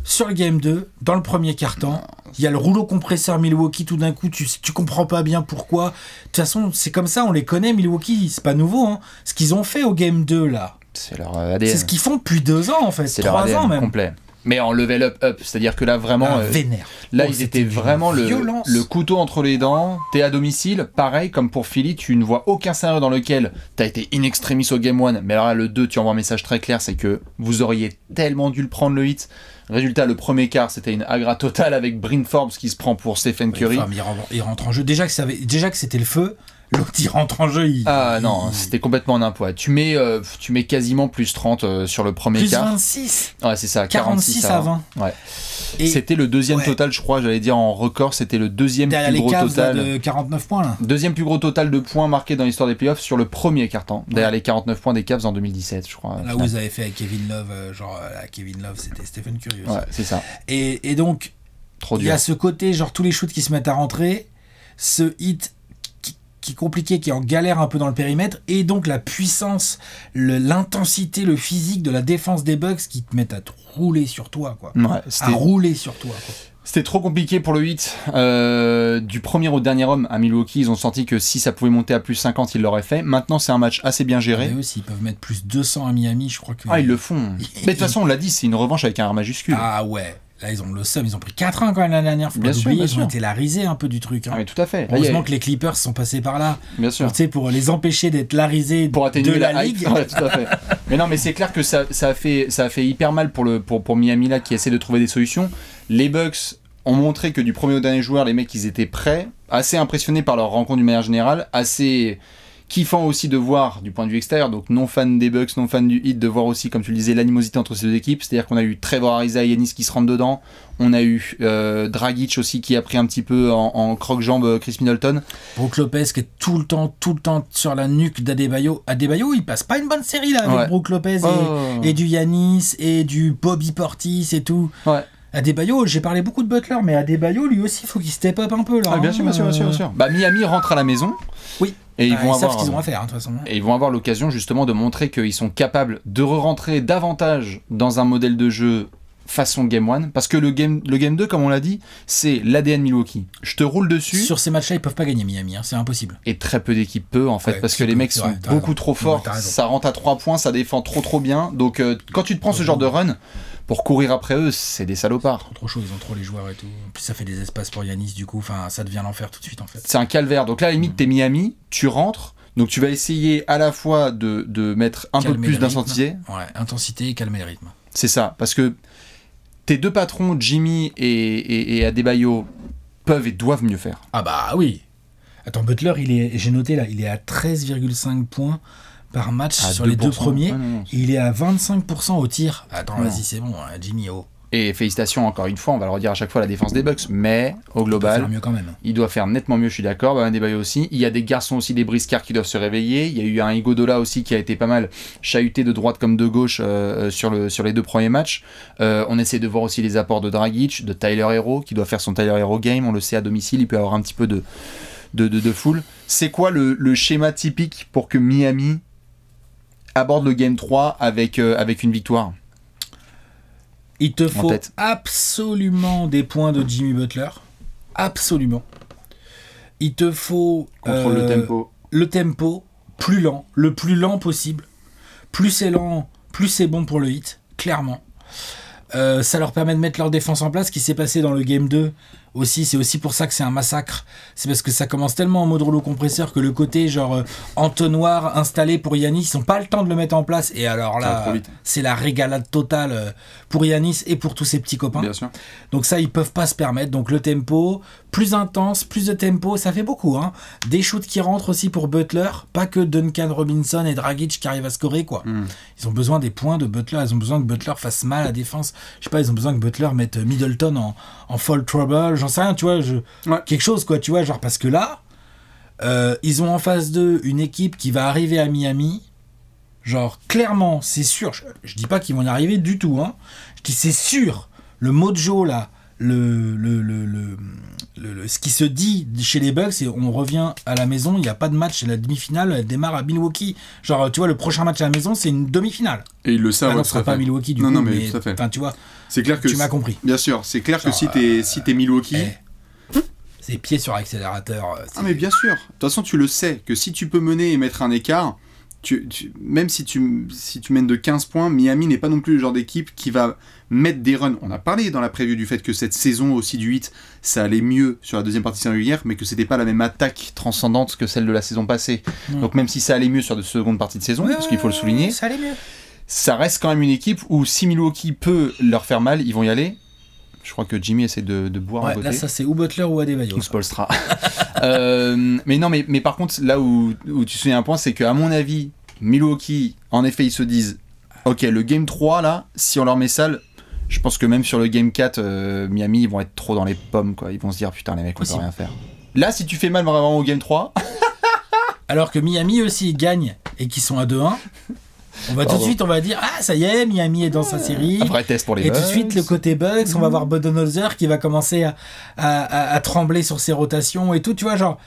sur le Game 2, dans le premier quart-temps, il y a le rouleau compresseur Milwaukee, tout d'un coup tu comprends pas bien pourquoi, de toute façon c'est comme ça, on les connaît Milwaukee, c'est pas nouveau, hein. Ce qu'ils ont fait au Game 2 là, c'est leur ADN. C'est ce qu'ils font depuis 2 ans en fait, c'est 3 ans même. Complet. Mais en level up, c'est-à-dire que là vraiment, vénère. Là ils étaient vraiment le couteau entre les dents. T'es à domicile, pareil comme pour Philly, tu ne vois aucun scénario dans lequel t'as été in extremis au Game 1, mais alors là le 2 tu envoies un message très clair, c'est que vous auriez tellement dû le prendre le hit. Résultat, le premier quart c'était une agra totale avec Bryn Forbes qui se prend pour Stephen Curry. Il rentre en jeu, déjà que c'était le feu. l'autre il rentre en jeu. Ah non, c'était complètement un poids. Tu mets quasiment plus 30 sur le premier plus quart. 26. Ouais, c'est ça. 46 à 20. Ouais. Et c'était le deuxième total, je crois, j'allais dire en record, c'était le deuxième derrière plus gros Cavs, total. Là, de 49 points là. Deuxième plus gros total de points marqués dans l'histoire des playoffs sur le premier quart-temps, derrière les 49 points des Cavs en 2017, je crois. Là où ils avaient fait avec Kevin Love, Kevin Love, c'était Stephen Curry aussi. Ouais, c'est ça. Et donc, il y a ce côté, genre tous les shoots qui se mettent à rentrer, ce hit qui est compliqué, qui est en galère un peu dans le périmètre, et donc la puissance, l'intensité, le physique de la défense des Bucks qui te mettent à te rouler sur toi, quoi. Ouais, à rouler sur toi, quoi. C'était trop compliqué pour le hit. Du premier au dernier homme à Milwaukee, ils ont senti que si ça pouvait monter à plus 50, ils l'auraient fait. Maintenant, c'est un match assez bien géré. Et eux, s'ils peuvent mettre plus 200 à Miami, je crois que... Ah, ils le font. Mais de toute façon, on l'a dit, c'est une revanche avec un R majuscule. Ah ouais. Là, ils ont le seum. Ils ont pris 4-1 quand même l'année dernière. Faut bien pas sûr, oublier, ils ont été la risée un peu du truc. Hein. Ah, mais tout à fait. Heureusement que les Clippers sont passés par là. Bien sûr. Tu sais, pour les empêcher d'être la risée pour atténuer de la ligue. Ouais, tout à fait. Mais non, mais c'est clair que ça a fait hyper mal pour Miami là, qui essaie de trouver des solutions. Les Bucks ont montré que du premier au dernier joueur, les mecs, ils étaient prêts. Assez impressionnés par leur rencontre d'une manière générale. Assez kiffant aussi de voir du point de vue extérieur, donc non fan des Bucks, non fan du Heat, de voir aussi, comme tu le disais, l'animosité entre ces deux équipes. C'est-à-dire qu'on a eu Trevor Ariza et Giannis qui se rentrent dedans. On a eu Dragic aussi qui a pris un petit peu en croque-jambe Chris Middleton. Brook Lopez qui est tout le temps sur la nuque d'Adebayo. Adebayo, il passe pas une bonne série là avec Brook Lopez et du Giannis et du Bobby Portis et tout. Ouais. Adebayo, j'ai parlé beaucoup de Butler, mais Adebayo, lui aussi, il faut qu'il step up un peu là. Ah, bien sûr, bien sûr. Bah, Miami rentre à la maison. Oui. Et ils savent ce qu'ils ont à faire, de toute façon. Et ils vont avoir l'occasion justement de montrer qu'ils sont capables de re-rentrer davantage dans un modèle de jeu façon Game 1. Parce que le game 2, comme on l'a dit, c'est l'ADN Milwaukee. Je te roule dessus. Sur ces matchs-là, ils peuvent pas gagner Miami, hein, c'est impossible. Et très peu d'équipes peuvent, en fait, parce que les mecs sont beaucoup trop forts. Ça rentre à 3 points, ça défend trop bien. Donc quand tu te prends ce genre de run, pour courir après eux, c'est des salopards. Trop chaud, ils ont trop les joueurs et tout. En plus, ça fait des espaces pour Giannis, du coup, ça devient l'enfer tout de suite, en fait. C'est un calvaire. Donc là, à la limite, t'es Miami, tu rentres, donc tu vas essayer à la fois de mettre un peu plus d'intensité. Ouais, intensité et calmer le rythme. C'est ça, parce que tes deux patrons, Jimmy et Adebayo, peuvent et doivent mieux faire. Ah bah oui. Attends, Butler, j'ai noté là, il est à 13,5 points par match sur les deux premiers. Il est à 25% au tir. Attends, vas-y, c'est bon, Jimmy, oh. Et félicitations encore une fois, on va le redire à chaque fois, la défense des Bucks, mais au global, mieux quand même. Il doit faire nettement mieux, je suis d'accord. Bah, Adebayo aussi. Il y a des garçons aussi, des briscards qui doivent se réveiller. Il y a eu un Iguodala aussi qui a été pas mal chahuté de droite comme de gauche sur les deux premiers matchs. On essaie de voir aussi les apports de Dragic, de Tyler Hero, qui doit faire son Tyler Hero game. On le sait à domicile, il peut avoir un petit peu de foule. C'est quoi le schéma typique pour que Miami aborde le game 3 avec une victoire? Il te faut absolument des points de Jimmy Butler. Absolument. Il te faut... Contrôle le tempo. Le tempo, plus lent. Le plus lent possible. Plus c'est lent, plus c'est bon pour le hit. Clairement. Ça leur permet de mettre leur défense en place. Ce qui s'est passé dans le Game 2 aussi, c'est aussi pour ça que c'est un massacre. C'est parce que ça commence tellement en mode rouleau compresseur que le côté genre entonnoir installé pour Giannis, ils n'ont pas le temps de le mettre en place. Et alors là, c'est la régalade totale pour Giannis et pour tous ses petits copains. Bien sûr. Donc ça, ils peuvent pas se permettre. Donc le tempo, plus intense, plus de tempo, ça fait beaucoup. Hein. Des shoots qui rentrent aussi pour Butler, pas que Duncan Robinson et Dragic qui arrivent à scorer, quoi. Ils ont besoin des points de Butler, ils ont besoin que Butler fasse mal à la défense. Je sais pas, ils ont besoin que Butler mette Middleton en fall trouble, j'en sais rien, tu vois, quelque chose, quoi, tu vois, genre, parce que là, ils ont en face d'eux une équipe qui va arriver à Miami, genre, clairement, c'est sûr, je dis pas qu'ils vont y arriver du tout, hein, je dis c'est sûr, le mojo, là, ce qui se dit chez les Bucks, et on revient à la maison, il n'y a pas de match, la demi-finale elle démarre à Milwaukee. Genre, tu vois, le prochain match à la maison, c'est une demi-finale. Et ils le savent. Non, ce sera pas Milwaukee du coup, mais tout à fait. Tu vois, c'est clair que tu m'as compris. Bien sûr, c'est clair genre, que si t'es Milwaukee... c'est pied sur accélérateur. Ah mais bien sûr. De toute façon, tu le sais, que si tu peux mener et mettre un écart... même si tu mènes de 15 points, Miami n'est pas non plus le genre d'équipe qui va mettre des runs. On a parlé dans la preview du fait que cette saison aussi du 8, ça allait mieux sur la deuxième partie de saison régulière, mais que c'était pas la même attaque transcendante que celle de la saison passée. Donc même si ça allait mieux sur la seconde partie de saison, parce qu'il faut le souligner, ça allait mieux. Ça reste quand même une équipe où si Milwaukee peut leur faire mal, ils vont y aller. Je crois que Jimmy essaie de boire à côté. Là, ça c'est ou Butler ou Adebayo. Ou Spoelstra. Mais non, mais par contre, là où tu soulignes un point, c'est qu'à mon avis, Milwaukee, en effet, ils se disent ok, le game 3, là, si on leur met ça, je pense que même sur le game 4, Miami, ils vont être trop dans les pommes, quoi. Ils vont se dire putain, les mecs, on peut rien faire. Là, si tu fais mal vraiment au game 3. Alors que Miami aussi, ils gagnent et qu'ils sont à 2-1. On va tout de suite, on va dire ah ça y est, Miami est dans sa série. Un vrai test pour les Bucks. Et tout de suite le côté Bucks, on va voir Budenholzer qui va commencer à trembler sur ses rotations et tout. Tu vois, genre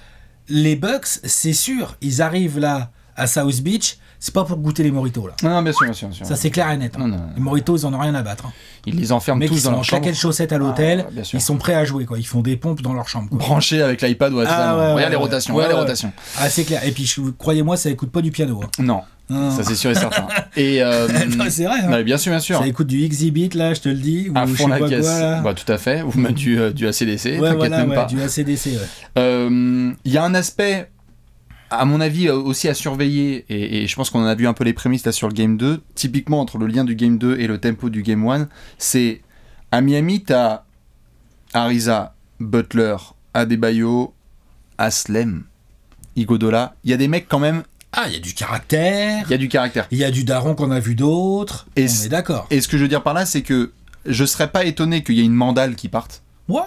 les Bucks, c'est sûr, ils arrivent là à South Beach, c'est pas pour goûter les mojitos là. Non, bien sûr. Ça c'est clair et net. Hein. Non. Les mojitos, ils en ont rien à battre. Hein. Ils les enferment tous dans leur chambre. Claquettes chaussettes à l'hôtel, ils sont prêts à jouer quoi. Ils font des pompes dans leur chambre. Quoi. Branchés avec l'iPad, regarde les rotations, regarde les rotations. Ah c'est clair. Et puis croyez-moi, ça écoute pas du piano. Hein. Non. Ça c'est sûr et certain. Et non, c'est vrai. Hein. Non, bien sûr. Ça écoute du Exhibit là, je te le dis. À fond la caisse. Bah tout à fait. Ou même du ACDC. T'inquiète même pas. Du ACDC. Il y a un aspect, à mon avis, aussi à surveiller. Et je pense qu'on en a vu un peu les prémices là sur le game 2. Typiquement entre le lien du game 2 et le tempo du game 1, c'est à Miami, t'as Ariza, Butler, Adebayo, Haslem, Iguodala. Il y a des mecs quand même. Ah, il y a du caractère. Il y a du caractère. Il y a du daron qu'on a vu d'autres. On est d'accord. Et ce que je veux dire par là, c'est que je serais pas étonné qu'il y ait une mandale qui parte. Ouais.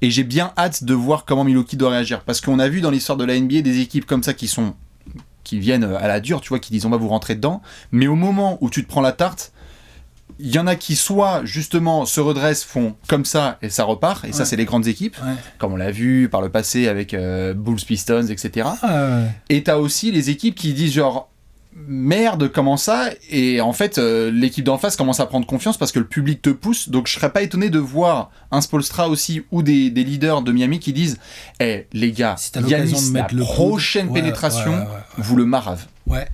Et j'ai bien hâte de voir comment Milwaukee doit réagir. Parce qu'on a vu dans l'histoire de la NBA des équipes comme ça qui viennent à la dure, tu vois, qui disent on va vous rentrer dedans. Mais au moment où tu te prends la tarte, il y en a qui soit justement se redressent, font comme ça et ça repart. Et ça, c'est les grandes équipes. Ouais. Comme on l'a vu par le passé avec Bulls, Pistons, etc. Et t'as aussi les équipes qui disent genre merde, comment ça? Et en fait, l'équipe d'en face commence à prendre confiance parce que le public te pousse. Donc je serais pas étonné de voir un Spoelstra aussi ou des leaders de Miami qui disent les gars, si Giannis, la prochaine pénétration, vous le marave. Ouais.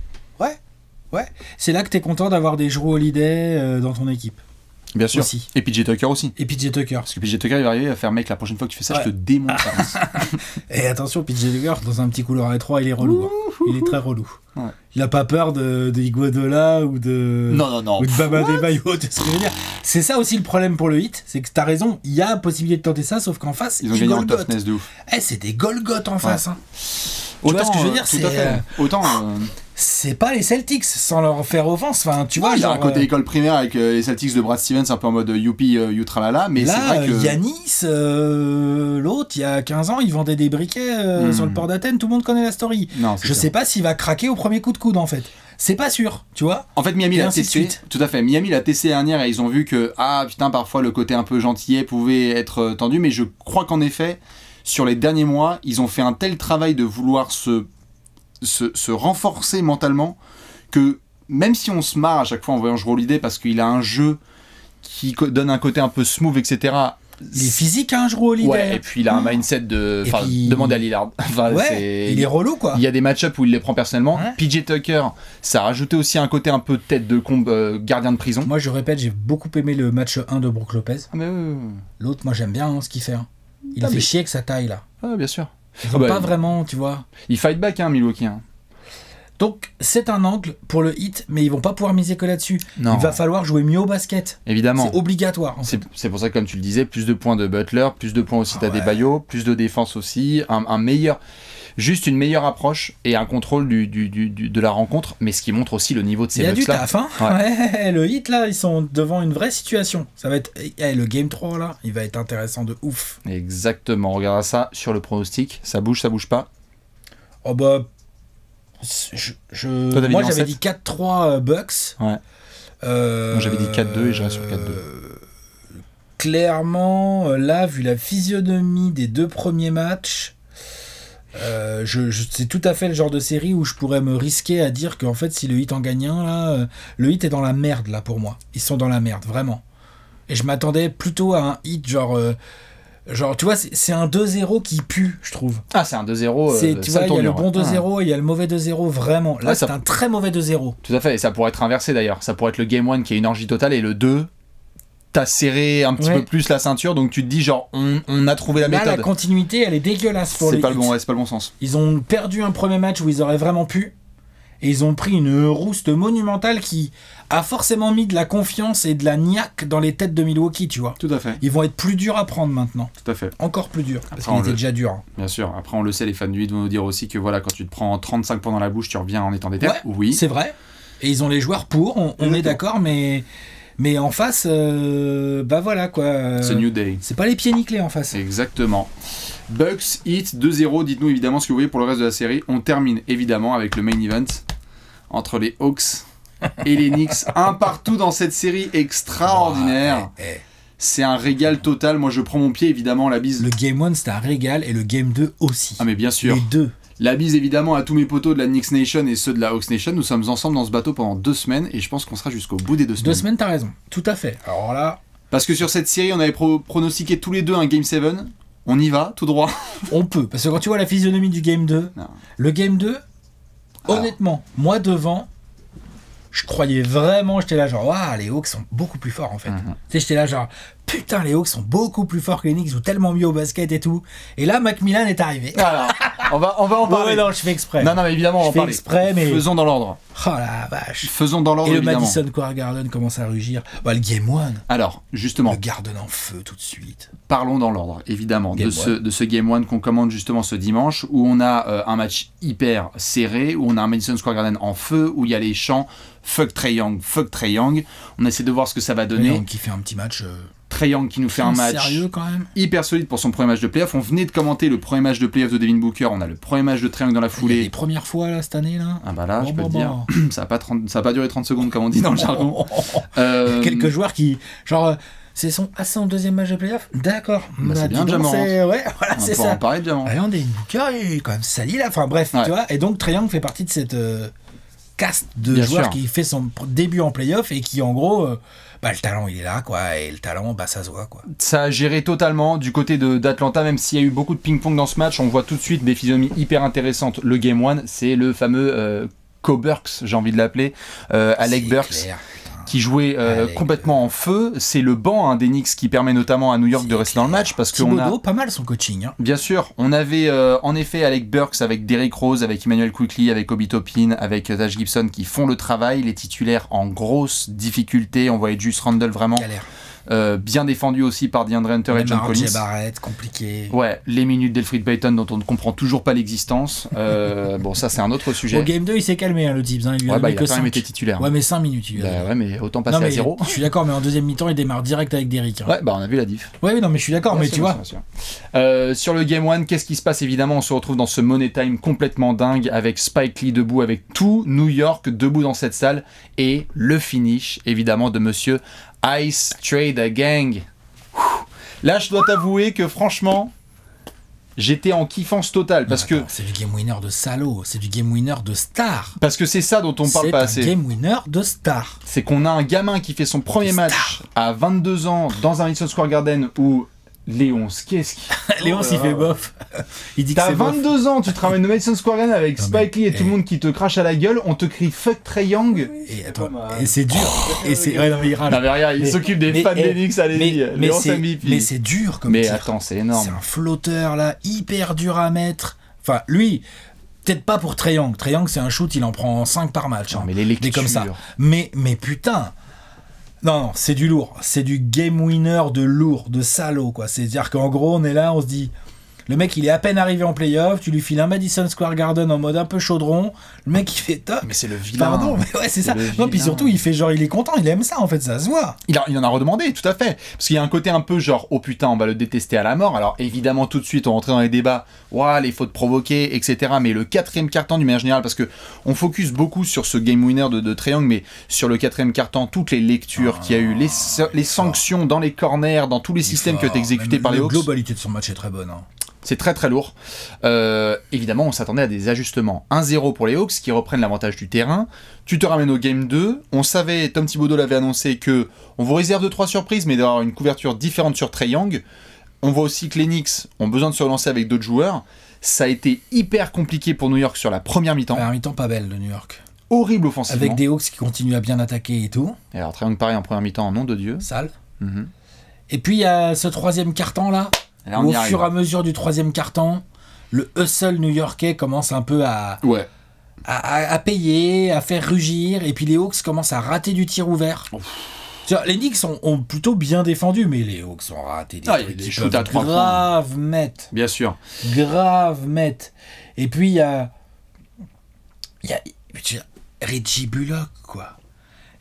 C'est là que t'es content d'avoir des Jrue Holiday dans ton équipe. Bien sûr. Aussi. Et PJ Tucker aussi. Parce que PJ Tucker, il va arriver à faire mec, la prochaine fois que tu fais ça, je te démonte. Et attention, PJ Tucker, dans un petit couloir étroit, il est relou. Il est très relou. Ouais. Il a pas peur de Iguodala ou de. Non. Ou de Bam Adebayo, tu sais ce que je veux dire. C'est ça aussi le problème pour le Heat, c'est que t'as raison, il y a possibilité de tenter ça, sauf qu'en face, ils ont gagné en toughness de ouf. C'est des Golgoth en face. Hein. Autant, tu vois ce que je veux dire, c'est. Autant. C'est pas les Celtics, sans leur faire offense. Enfin, tu vois, il y a un côté école primaire avec les Celtics de Brad Stevens, un peu en mode youpi, you tralala, mais là, c'est vrai que. Giannis, l'autre, il y a 15 ans, il vendait des briquets sur le port d'Athènes, tout le monde connaît la story. Non, je sais pas s'il va craquer au premier coup de coude, en fait. C'est pas sûr, tu vois. En fait, Miami l'a testé. Tout à fait. Miami l'a testé dernière et ils ont vu que, putain, parfois le côté un peu gentillet pouvait être tendu, mais je crois qu'en effet, sur les derniers mois, ils ont fait un tel travail de vouloir se renforcer mentalement que même si on se marre à chaque fois en voyant Jrue Holiday parce qu'il a un jeu qui donne un côté un peu smooth, etc. Il est physique, hein, Jrue Holiday. Ouais, et puis il a un mindset de. Enfin, demande à Lillard. Il est relou, quoi. Il y a des match-ups où il les prend personnellement. Ouais. PJ Tucker, ça a rajouté aussi un côté un peu tête de gardien de prison. Moi, je répète, j'ai beaucoup aimé le match 1 de Brook Lopez. Oui. L'autre, moi, j'aime bien ce qu'il fait. Hein. Il fait chier avec sa taille, là. Ah, bien sûr. Pas vraiment, tu vois. Il fight back, Milwaukee. Donc, c'est un angle pour le Heat, mais ils vont pas pouvoir miser que là-dessus. Non. Il va falloir jouer mieux au basket. Évidemment. C'est obligatoire. C'est pour ça que, comme tu le disais, plus de points de Butler, plus de points aussi d'Adebayo, plus de défense aussi, juste une meilleure approche et un contrôle de la rencontre, mais ce qui montre aussi le niveau de ces Bucks-là. Il y a du taf, hein. Ouais, le Heat, là, ils sont devant une vraie situation. Ça va être... le Game 3, là, il va être intéressant de ouf. Exactement. On regardera ça sur le pronostic. Ça bouge pas? Oh bah... Moi, j'avais dit 4-3 Bucks. Ouais. Moi, j'avais dit 4-2 et je reste sur 4-2. Clairement, là, vu la physionomie des deux premiers matchs... c'est tout à fait le genre de série où je pourrais me risquer à dire qu'en fait si le Heat en gagne un là, le Heat est dans la merde là pour moi. Ils sont dans la merde vraiment. Et je m'attendais plutôt à un Heat genre tu vois c'est un 2-0 qui pue je trouve. Ah c'est un 2-0. Tu vois il y a le bon 2-0 et il y a le mauvais 2-0 vraiment. Là c'est un très mauvais 2-0. Tout à fait et ça pourrait être inversé d'ailleurs. Ça pourrait être le game 1 qui est une orgie totale et le 2 t'as serré un petit peu plus la ceinture, donc tu te dis genre on a trouvé la méthode. Là la continuité elle est dégueulasse pour les Heat. C'est pas le bon sens. Ils ont perdu un premier match où ils auraient vraiment pu, et ils ont pris une rouste monumentale qui a forcément mis de la confiance et de la niaque dans les têtes de Milwaukee, tu vois. Tout à fait. Ils vont être plus durs à prendre maintenant. Tout à fait. Encore plus durs, parce Après, qu'ils étaient déjà durs. Bien sûr. Après, on le sait, les fans du hit vont nous dire aussi que voilà, quand tu te prends 35 points dans la bouche, tu reviens en étant déter. Ouais, oui. c'est vrai. Et ils ont les joueurs pour, on est d'accord, mais en face, bah voilà quoi. C'est New Day. C'est pas les pieds nickelés en face. Exactement. Bucks, Heat, 2-0. Dites-nous évidemment ce que vous voyez pour le reste de la série. On termine évidemment avec le main event entre les Hawks et les Knicks. Un partout dans cette série extraordinaire. C'est un régal total. Moi, je prends mon pied, évidemment, la bise. Le Game 1, c'était un régal, et le Game 2 aussi. Ah, mais bien sûr. Les deux. La bise, évidemment, à tous mes potos de la Knicks Nation et ceux de la Hawks Nation. Nous sommes ensemble dans ce bateau pendant 2 semaines, et je pense qu'on sera jusqu'au bout des 2 semaines. 2 semaines, t'as raison. Tout à fait. Alors là... Parce que sur cette série, on avait pronostiqué tous les deux un Game 7. On y va, tout droit. On peut. Parce que quand tu vois la physionomie du Game 2, non. Le Game 2, honnêtement, moi devant... Je croyais vraiment, j'étais là genre, waouh, les Hawks sont beaucoup plus forts en fait. Tu sais, j'étais là genre, putain, les Hawks sont beaucoup plus forts que les Knicks, ils jouent tellement mieux au basket et tout. Et là, Macmillan est arrivé. Alors, on va en parler. Ouais, non, je fais exprès. Non, mais évidemment, on va en parler. Exprès, mais... Faisons dans l'ordre. Oh la vache. Faisons dans l'ordre, Et le évidemment. Madison Square Garden commence à rugir. Bah, le Game 1. Alors, justement. Le Garden en feu tout de suite. Parlons dans l'ordre, évidemment, de ce Game 1 qu'on commande justement ce dimanche, où on a un match hyper serré, où on a un Madison Square Garden en feu, où il y a les chants fuck Trae Young, fuck Trae Young. On essaie de voir ce que ça va donner. Trae Young qui fait un petit match. Trae Young qui nous fait un match sérieux quand même. Hyper solide pour son premier match de playoff. On venait de commenter le premier match de playoff de Devin Booker. On a le premier match de Trae Young dans la foulée. Il y a les premières fois là cette année là. Ah bah là, je peux te dire, ça a pas duré 30 secondes comme on dit dans le jargon. Quelques joueurs qui genre. C'est son deuxième match de playoff. D'accord. Bah, c'est bien Jamorant. Ouais, voilà, c'est ça. On va en parler de Jamorant. Regardez, Booker il est quand même sali là. Enfin bref, tu vois. Et donc Trae Young fait partie de cette caste de bien joueurs sûr. qui fait son début en playoff et qui en gros, bah, le talent il est là quoi. Et le talent, bah ça se voit quoi. Ça a géré totalement du côté d'Atlanta, même s'il y a eu beaucoup de ping-pong dans ce match. On voit tout de suite des physionomies hyper intéressantes. Le Game 1, c'est le fameux Co-Burks, j'ai envie de l'appeler, Alec Burks. Clair. Qui jouait complètement en feu. C'est le banc des Knicks qui permet notamment à New York de rester dans le match parce qu'on a pas mal son coaching. Hein. Bien sûr, on avait en effet Alec Burks avec Derrick Rose, avec Emmanuel Quickley, avec Obi Toppin, avec Taj Gibson qui font le travail. Les titulaires en grosse difficulté. On voyait Julius Randle vraiment bien défendu aussi par DeAndre Hunter et John Collins. Barrett, compliqué. Ouais, les minutes d'Elfrid Payton dont on ne comprend toujours pas l'existence. Bon, ça c'est un autre sujet. Au Game 2, il s'est calmé le Tibbs. Hein. Il a que quand 5. même été titulaire. Ouais, mais 5 minutes. Il ouais, mais autant passer à 0. Je suis d'accord, mais en deuxième mi-temps, il démarre direct avec Derrick. Hein. Ouais, bah on a vu la diff. Ouais, non, mais je suis d'accord, mais tu vois. Sur le Game 1, qu'est-ce qui se passe? Évidemment, on se retrouve dans ce Money Time complètement dingue avec Spike Lee debout, avec tout New York debout dans cette salle et le finish, évidemment, de monsieur Ice Trader Gang. Là, je dois t'avouer que franchement, j'étais en kiffance totale parce que c'est du game winner de salaud, c'est du game winner de star. Parce que c'est ça dont on parle pas assez. C'est un game winner de star. C'est qu'on a un gamin qui fait son premier match à 22 ans dans un Madison Square Garden où Léonce, qu'est-ce qu'il... Léonce, il fait bof. Il dit que t'as 22 ans, tu te ramènes au Madison Square Garden avec Spike Lee et tout le monde qui te crache à la gueule, on te crie fuck Trae Young. Et attends, et c'est dur. Et c'est ouais, non mais il rage. Non mais regarde, il s'occupe des fans des Knicks, allez-y. Mais c'est dur comme mais tir. Attends, c'est énorme. C'est un flotteur là, hyper dur à mettre. Enfin, lui, peut-être pas pour Trae Young. Trae Young, c'est un shoot, il en prend 5 par match. Non, mais les lectures. Comme ça. Mais putain. Non, c'est du lourd. C'est du game winner de lourd, de salaud, quoi. C'est-à-dire qu'en gros, on est là, on se dit... Le mec, il est à peine arrivé en playoff, tu lui files un Madison Square Garden en mode un peu chaudron, le mec, il fait top. Mais c'est le vilain. Pardon, mais ouais, c'est ça. Non, puis surtout, il fait genre, il est content, il aime ça, en fait, ça se voit. Il en a redemandé, tout à fait. Parce qu'il y a un côté un peu genre, oh putain, on va le détester à la mort. Alors évidemment, tout de suite, on rentrait dans les débats, ouah, les fautes provoquées, etc. Mais le quatrième quart-temps du manière générale, parce que on focus beaucoup sur ce game winner de Trae Young, mais sur le quatrième quart-temps, toutes les lectures qu'il y a eu, les sanctions dans les corners, dans tous les systèmes qui ont été exécutés par les Hawks. La globalité de son match est très bonne. Hein. C'est très très lourd. Évidemment, on s'attendait à des ajustements. 1-0 pour les Hawks qui reprennent l'avantage du terrain. Tu te ramènes au Game 2. On savait, Tom Thibodeau l'avait annoncé, que on vous réserve 2-3 surprises, mais d'avoir une couverture différente sur Trae Young. On voit aussi que les Knicks ont besoin de se relancer avec d'autres joueurs. Ça a été hyper compliqué pour New York sur la première mi-temps. Première mi-temps pas belle de New York. Horrible offensivement. Avec des Hawks qui continuent à bien attaquer et tout. Et alors Trae Young pareil en première mi-temps, en nom de Dieu. Sale. Mm-hmm. Et puis il y a ce troisième quart-temps là. Où, au fur et à mesure du troisième quart-temps, le hustle new-yorkais commence un peu à... Ouais. à payer, à faire rugir, et puis les Hawks commencent à rater du tir ouvert. Les Knicks ont plutôt bien défendu, mais les Hawks ont raté des shoots à 3 points. Grave mettre. Bien sûr. Grave mettre. Et puis il y a Reggie Bullock, quoi.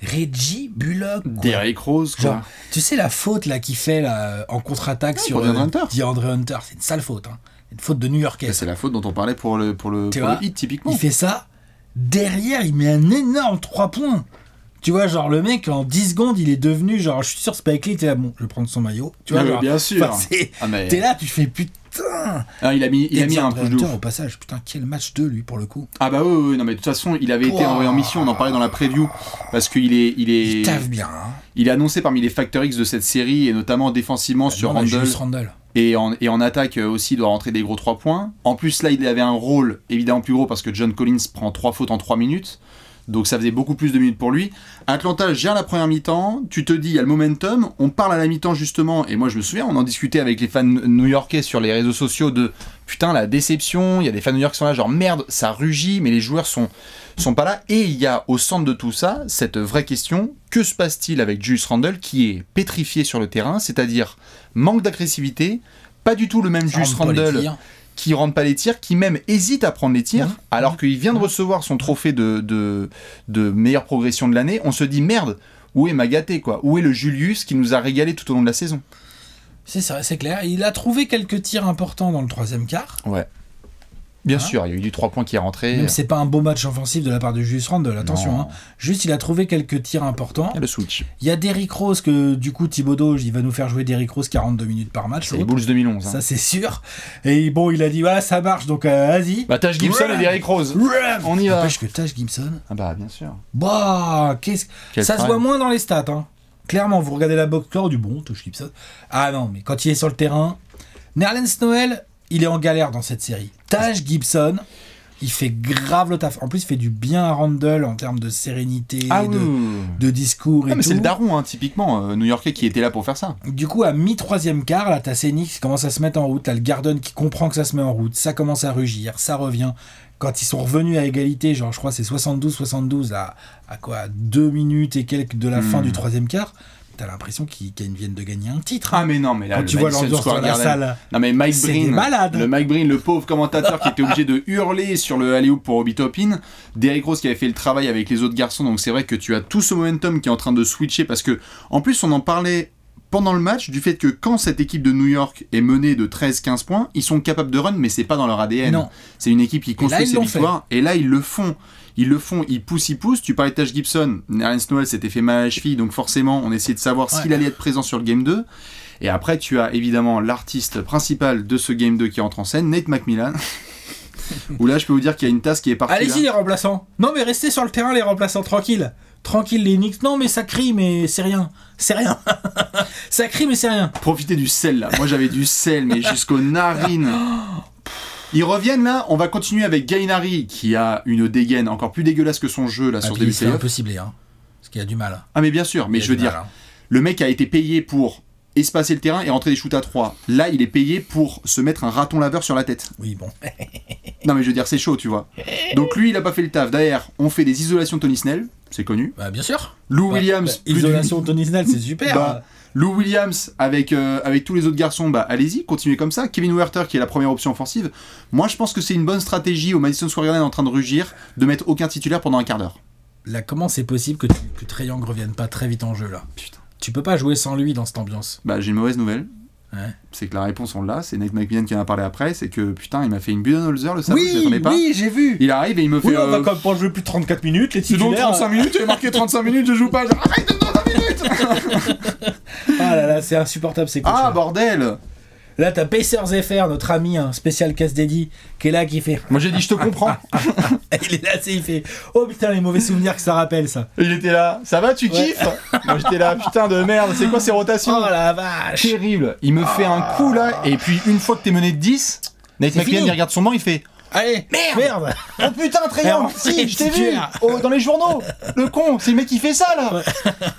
Reggie Bullock, quoi. Derrick Rose, quoi. Genre, tu sais la faute là qu'il fait là, en contre-attaque sur DeAndre Hunter, c'est une sale faute, hein. Une faute de New-Yorkais. C'est la faute dont on parlait pour le hit, typiquement. Il fait ça, derrière il met un énorme 3 points. Tu vois, genre le mec en 10 secondes il est devenu, genre je suis sûr Spike Lee était là, bon je vais prendre son maillot. Tu vois, genre, bien sûr. T'es là, tu fais putain. Il a mis un coup de Hunter au passage, putain quel match 2 lui pour le coup. Ah bah oui, non mais de toute façon il avait été envoyé en mission, on en parlait dans la preview, parce il taffe bien. Hein. Il est annoncé parmi les facteurs X de cette série, et notamment défensivement sur Randle. Et en attaque aussi, il doit rentrer des gros 3 points. En plus là il avait un rôle évidemment plus gros parce que John Collins prend 3 fautes en 3 minutes. Donc ça faisait beaucoup plus de minutes pour lui. Atlanta gère la première mi-temps, tu te dis il y a le momentum, on parle à la mi-temps justement, et moi je me souviens, on en discutait avec les fans new-yorkais sur les réseaux sociaux de putain la déception, il y a des fans new-yorkais qui sont là genre merde, ça rugit, mais les joueurs sont pas là, et il y a au centre de tout ça, cette vraie question, que se passe-t-il avec Julius Randle qui est pétrifié sur le terrain, c'est-à-dire manque d'agressivité, pas du tout le même Julius Randle qui rentre pas les tirs, qui même hésite à prendre les tirs, alors qu'il vient de recevoir son trophée de meilleure progression de l'année. On se dit merde, où est Magaté, quoi? Où est le Julius qui nous a régalé tout au long de la saison? C'est clair. Il a trouvé quelques tirs importants dans le troisième quart. Ouais. Bien sûr, il y a eu du 3 points qui est rentré. Même c'est pas un beau match offensif de la part de Julius Randle, attention. Hein. Juste, il a trouvé quelques tirs importants. Le switch. Il y a Derrick Rose, que du coup, Thibodeau, il va nous faire jouer Derrick Rose 42 minutes par match. C'est les Bulls 2011. Hein. Ça, c'est sûr. Et bon, il a dit, voilà, ça marche, donc vas-y. Bah, Taj Gibson et Derrick Rose. On y va. N'empêche que Taj Gibson. Ah bah, bien sûr. Bah, ça se voit moins dans les stats. Hein. Clairement, vous regardez la box score du bon, Taj Gibson. Ah non, mais quand il est sur le terrain, Nerlens Noel, il est en galère dans cette série. Taj Gibson, il fait grave le taf. En plus, il fait du bien à Randle en termes de sérénité, de discours et tout. Mais c'est le daron, hein, typiquement, New-Yorkais qui était là pour faire ça. Du coup, à mi-troisième quart, là, t'as Phoenix qui commence à se mettre en route. T'as le Garden qui comprend que ça se met en route. Ça commence à rugir, ça revient. Quand ils sont revenus à égalité, genre, je crois, c'est 72-72 à quoi 2 minutes et quelques de la fin du troisième quart. T'as l'impression qu'ils viennent de gagner un titre. Ah mais non, mais là, quand tu vois l'ambiance dans la salle, non mais Mike Breen, le pauvre commentateur qui était obligé de hurler sur le alley-oop pour Obi Toppin, Derrick Rose qui avait fait le travail avec les autres garçons, donc c'est vrai que tu as tout ce momentum qui est en train de switcher, parce que en plus on en parlait pendant le match du fait que quand cette équipe de New York est menée de 13-15 points, ils sont capables de run, mais c'est pas dans leur ADN. Non. C'est une équipe qui construit ses victoires, et là ils le font. Ils poussent. Tu parlais de Taj Gibson, Nerlens Noel s'était fait mal à la cheville, donc forcément on essayait de savoir s'il allait être présent sur le Game 2. Et après tu as évidemment l'artiste principal de ce Game 2 qui entre en scène, Nate McMillan. Où là je peux vous dire qu'il y a une tasse qui est partie. Allez-y les remplaçants. Non mais restez sur le terrain les remplaçants, tranquille les Knicks. Non mais ça crie mais c'est rien. Ça crie mais c'est rien. Profitez du sel là. Moi j'avais du sel mais jusqu'aux narines. Ils reviennent là, on va continuer avec Gallinari qui a une dégaine encore plus dégueulasse que son jeu là sur ce début de série. C'est un peu ciblé, hein, parce qu'il a du mal. Ah mais bien sûr, mais je veux dire, le mec a été payé pour espacer le terrain et rentrer des shoots à 3. Là, il est payé pour se mettre un raton laveur sur la tête. Oui, bon. Non mais je veux dire, c'est chaud, tu vois. Donc lui, il a pas fait le taf. Derrière, on fait des isolations de Tony Snell, c'est connu. Bah bien sûr. Lou Williams. Isolation de Tony Snell, c'est super. Lou Williams avec tous les autres garçons, allez-y, continuez comme ça. Kevin Huerter qui est la première option offensive. Moi je pense que c'est une bonne stratégie au Madison Square Garden en train de rugir de mettre aucun titulaire pendant un quart d'heure. Là, comment c'est possible que Trae Young revienne pas très vite en jeu là? Putain. Tu peux pas jouer sans lui dans cette ambiance. J'ai une mauvaise nouvelle. Ouais. C'est que la réponse on l'a, c'est Nate McMillan qui en a parlé après, c'est que putain il m'a fait une Budenholzer le samedi, je m'attendais pas. Oui, j'ai vu. Il arrive et il me fait. On va comme pas jouer plus de 34 minutes, les titulaires. C'est donc 35 minutes, il est marqué 35 minutes, je joue pas. Arrête de 35 minutes. Ah là là, c'est insupportable ces coachs. Ah bordel. Là, t'as Pacers FR, notre ami, un spécial casse dédié, qui est là, qui fait. Moi j'ai dit je te comprends. Il est là, il fait. Oh putain, les mauvais souvenirs que ça rappelle, ça. Il était là, ça va, tu kiffes? Moi j'étais là, putain de merde, c'est quoi ces rotations? Oh la vache. Terrible. Il me fait un coup là, et puis une fois que t'es mené de 10, Nate McMillan il regarde son banc, il fait. Allez, merde. Oh putain, Trae Young, si, je t'ai vu dans les journaux. Le con, c'est le mec qui fait ça là.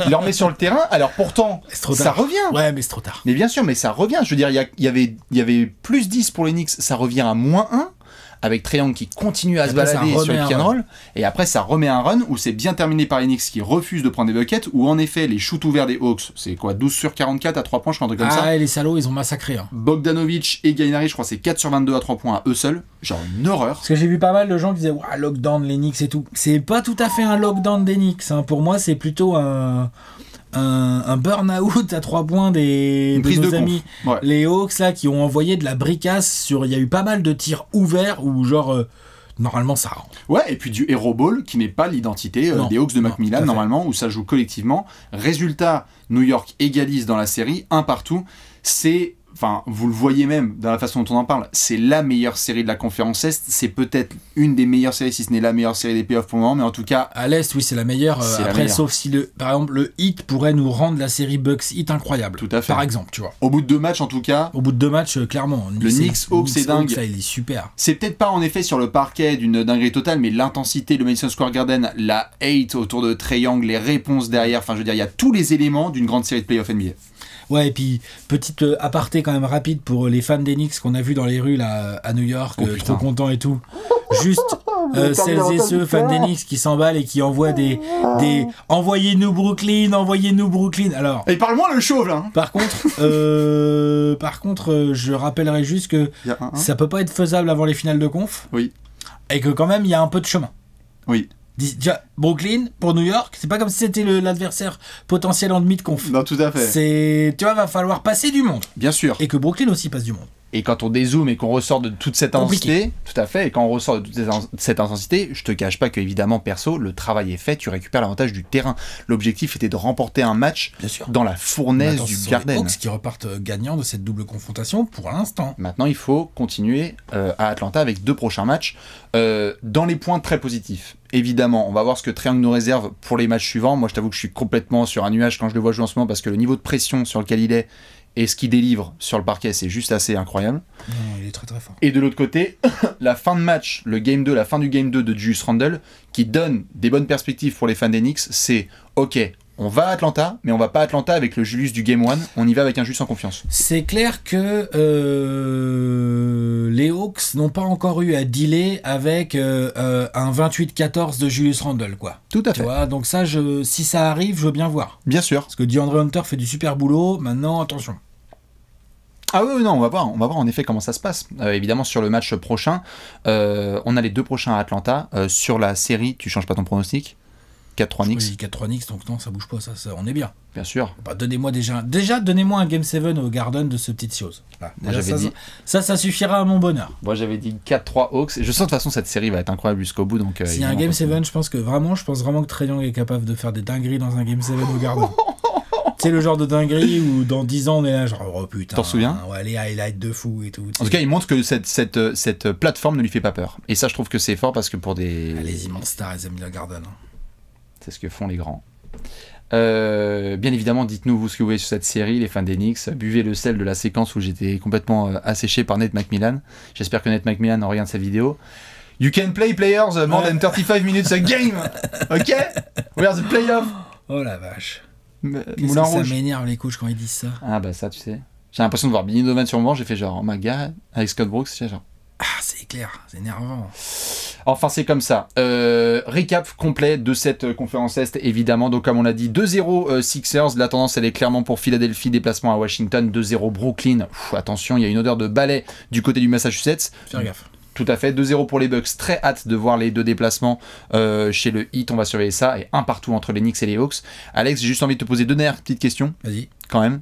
Il le remet sur le terrain, alors pourtant, ça revient. Ouais, mais c'est trop tard. Mais bien sûr, mais ça revient. Je veux dire, il y avait plus 10 pour les Knicks, ça revient à -1. avec Trae Young qui continue à se balader sur le pick and roll, et après ça remet un run où c'est bien terminé par les Knicks qui refusent de prendre des buckets, où en effet les shoots ouverts des Hawks, c'est quoi, 12 sur 44 à 3 points, je crois, un truc comme ça. Ah, les salauds, ils ont massacré. Hein. Bogdanovic et Gallinari, je crois c'est 4 sur 22 à 3 points à eux seuls, genre une horreur. Parce que j'ai vu pas mal de gens qui disaient « lockdown les Knicks et tout ». C'est pas tout à fait un lockdown des Knicks, hein. Pour moi c'est plutôt un burn-out à 3 points de nos amis, les Hawks là, qui ont envoyé de la bricasse sur. Il y a eu pas mal de tirs ouverts où genre normalement ça rentre. Ouais, et puis du hero ball qui n'est pas l'identité des Hawks de Macmillan normalement, où ça joue collectivement. Résultat, New York égalise dans la série, 1 partout. C'est, enfin, vous le voyez même dans la façon dont on en parle, c'est la meilleure série de la conférence Est. C'est peut-être une des meilleures séries, si ce n'est la meilleure série des playoffs pour le moment, mais en tout cas... À l'Est, oui, c'est la meilleure. Après, sauf si, par exemple, le Heat pourrait nous rendre la série Bucks Heat incroyable. Tout à fait. Par exemple, tu vois. Au bout de 2 matchs, en tout cas... Au bout de 2 matchs, clairement. Le Knicks Hawks, c'est dingue. Ça, il est super. C'est peut-être pas, en effet, sur le parquet d'une dinguerie totale, mais l'intensité, le Madison Square Garden, la hate autour de Trae Young, les réponses derrière, enfin, je veux dire, il y a tous les éléments d'une grande série de playoffs NBA. Ouais, et puis, petite aparté quand même rapide pour les fans des Knicks qu'on a vu dans les rues là, à New York, trop contents et tout. Juste celles et ceux fans des Knicks qui s'emballent et qui envoient des envoyez-nous Brooklyn. Alors, et parle-moi le chauve là. Hein. Par contre, je rappellerai juste que ça peut pas être faisable avant les finales de conf. Oui. Et que quand même, il y a un peu de chemin. Oui. Déjà, Brooklyn pour New York, c'est pas comme si c'était l'adversaire potentiel en demi de conf. Non, tout à fait. Tu vois, va falloir passer du monde. Bien sûr. Et que Brooklyn aussi passe du monde. Et quand on dézoome et qu'on ressort de toute cette intensité, tout à fait, et quand on ressort de toute cette intensité, je te cache pas que évidemment perso, le travail est fait, tu récupères l'avantage du terrain. L'objectif était de remporter un match dans la fournaise du Garden. Les Hawks qui repartent gagnants de cette double confrontation pour l'instant. Maintenant, il faut continuer à Atlanta avec 2 prochains matchs dans les points très positifs. Évidemment, on va voir ce que Trae Young nous réserve pour les matchs suivants. Moi, je t'avoue que je suis complètement sur un nuage quand je le vois jouer en ce moment parce que le niveau de pression sur lequel il est et ce qu'il délivre sur le parquet, c'est juste assez incroyable. Non, il est très très fort. Et de l'autre côté, la fin de match, la fin du Game 2 de Julius Randle, qui donne des bonnes perspectives pour les fans des Knicks, c'est ok, on va à Atlanta, mais on va pas à Atlanta avec le Julius du Game 1, on y va avec un Julius en confiance. C'est clair que les Hawks n'ont pas encore eu à dealer avec un 28-14 de Julius Randle, quoi. Tout à fait. Tu vois, donc ça, si ça arrive, je veux bien voir. Bien sûr. Parce que DeAndre Hunter fait du super boulot, maintenant, attention. Ah oui, non, on va voir en effet comment ça se passe. Évidemment, sur le match prochain, on a les 2 prochains à Atlanta. Sur la série, tu changes pas ton pronostic 4-3 Knicks. Oui, 4-3 Knicks, donc non, ça bouge pas, ça on est bien. Bien sûr. Bah, donnez-moi donnez-moi un Game 7 au Garden de ce petite chose. Là, moi, j'avais dit... ça suffira à mon bonheur. Moi, j'avais dit 4-3 Hawks. Et je sens de toute façon cette série va être incroyable jusqu'au bout. Donc, s'il y a un Game 7, je pense vraiment que Trae Young est capable de faire des dingueries dans un Game 7 au Garden. C'est le genre de dinguerie où dans 10 ans on est là genre oh putain. T'en souviens? Ouais, les highlights de fou et tout. En tout cas, il montre que cette plateforme ne lui fait pas peur. Et ça, je trouve que c'est fort parce que pour des... les immenses stars, elles aiment le Garden. C'est ce que font les grands. Bien évidemment, dites-nous vous ce que vous voyez sur cette série, les fans des Knicks. Buvez le sel de la séquence où j'étais complètement asséché par Nate McMillan. J'espère que Nate McMillan regarde cette vidéo. You can play players more than 35 minutes a game. Ok? We are the playoff. Oh la vache. Moulin Rouge. Ça m'énerve les coachs quand ils disent ça. Ah bah ça, tu sais. J'ai l'impression de voir Billy Donovan sur le banc. J'ai fait genre, oh my god, avec Scott Brooks, c'est genre. Ah, c'est clair, c'est énervant. Enfin, c'est comme ça. Récap complet de cette conférence Est, évidemment. Donc, comme on l'a dit, 2-0 Sixers. La tendance, elle est clairement pour Philadelphie. Déplacement à Washington. 2-0 Brooklyn. Attention, il y a une odeur de balai du côté du Massachusetts. Faire gaffe. Tout à fait. 2-0 pour les Bucks. Très hâte de voir les 2 déplacements chez le Heat. On va surveiller ça. Et un partout entre les Knicks et les Hawks. Alex, j'ai juste envie de te poser 2 dernières petites questions. Vas-y. Quand même.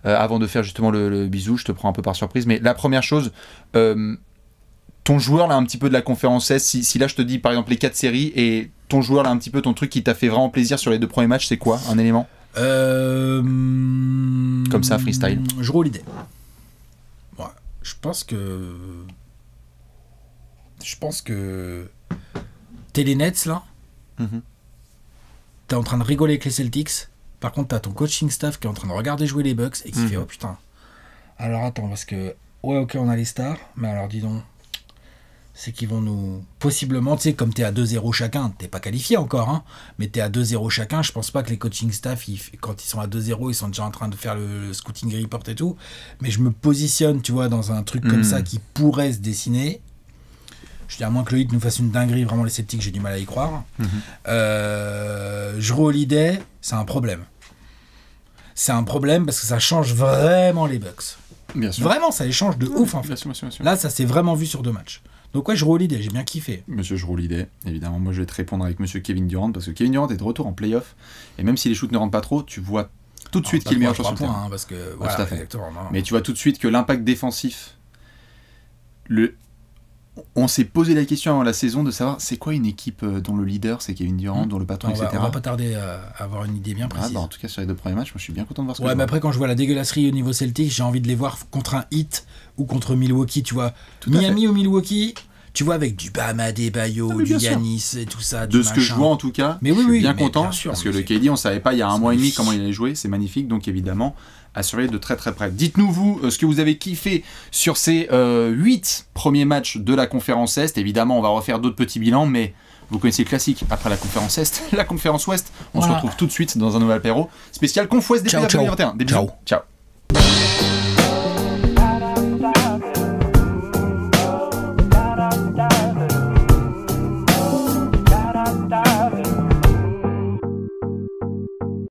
Avant de faire justement le bisou, je te prends un peu par surprise. Mais la première chose... ton joueur là un petit peu de la conférence Est, si là je te dis par exemple les 4 séries et ton joueur là un petit peu ton truc qui t'a fait vraiment plaisir sur les 2 premiers matchs, c'est quoi un élément comme ça freestyle? Jrue Holiday. Ouais, je pense que t'es les Nets là. T'es en train de rigoler avec les Celtics. Par contre t'as ton coaching staff qui est en train de regarder jouer les Bucks et qui fait oh putain. Alors attends parce que ouais ok on a les stars mais alors dis donc c'est qu'ils vont nous... Possiblement, tu sais, comme t'es à 2-0 chacun, t'es pas qualifié encore, hein, mais t'es à 2-0 chacun, je pense pas que les coaching staff, quand ils sont à 2-0, ils sont déjà en train de faire le scouting report et tout, mais je me positionne, tu vois, dans un truc comme ça qui pourrait se dessiner. Je dis à moins que Loïc nous fasse une dinguerie, vraiment les Celtics, j'ai du mal à y croire. Jrue Holiday, c'est un problème. C'est un problème parce que ça change vraiment les Bucks. Bien sûr. Vraiment, ça les change de ouf en fait. Bien sûr. Là, ça s'est vraiment vu sur 2 matchs. Donc ouais, Jrue Holiday, j'ai bien kiffé. Monsieur Jrue Holiday, évidemment. Moi, je vais te répondre avec Monsieur Kevin Durant parce que Kevin Durant est de retour en playoff. Et même si les shoots ne rentrent pas trop, tu vois tout de suite qu'il est le meilleur joueur sur le terrain. Parce que, voilà, tout à fait. exactement, non. Mais tu vois tout de suite que l'impact défensif, on s'est posé la question avant la saison de savoir c'est quoi une équipe dont le leader c'est Kevin Durant, dont le patron, etc. On va pas tarder à avoir une idée bien précise. En tout cas, sur les 2 premiers matchs, moi je suis bien content de voir ce que mais après, quand je vois la dégueulasserie au niveau Celtic, j'ai envie de les voir contre un Heat ou contre Milwaukee, tu vois. Miami ou Milwaukee, tu vois, avec du Bam Adebayo, du Giannis et tout ça. De ce que je vois en tout cas, mais je suis bien content, bien sûr, parce que le KD, on savait pas il y a 1 mois et demi comment il allait jouer, c'est magnifique, donc évidemment, à surveiller de très très près. Dites-nous vous ce que vous avez kiffé sur ces 8 premiers matchs de la conférence Est. Évidemment, on va refaire d'autres petits bilans, mais vous connaissez le classique. Après la conférence Est, la conférence Ouest, on se retrouve tout de suite dans un nouvel apéro spécial Conf Ouest des 2021. Des bisous. Ciao.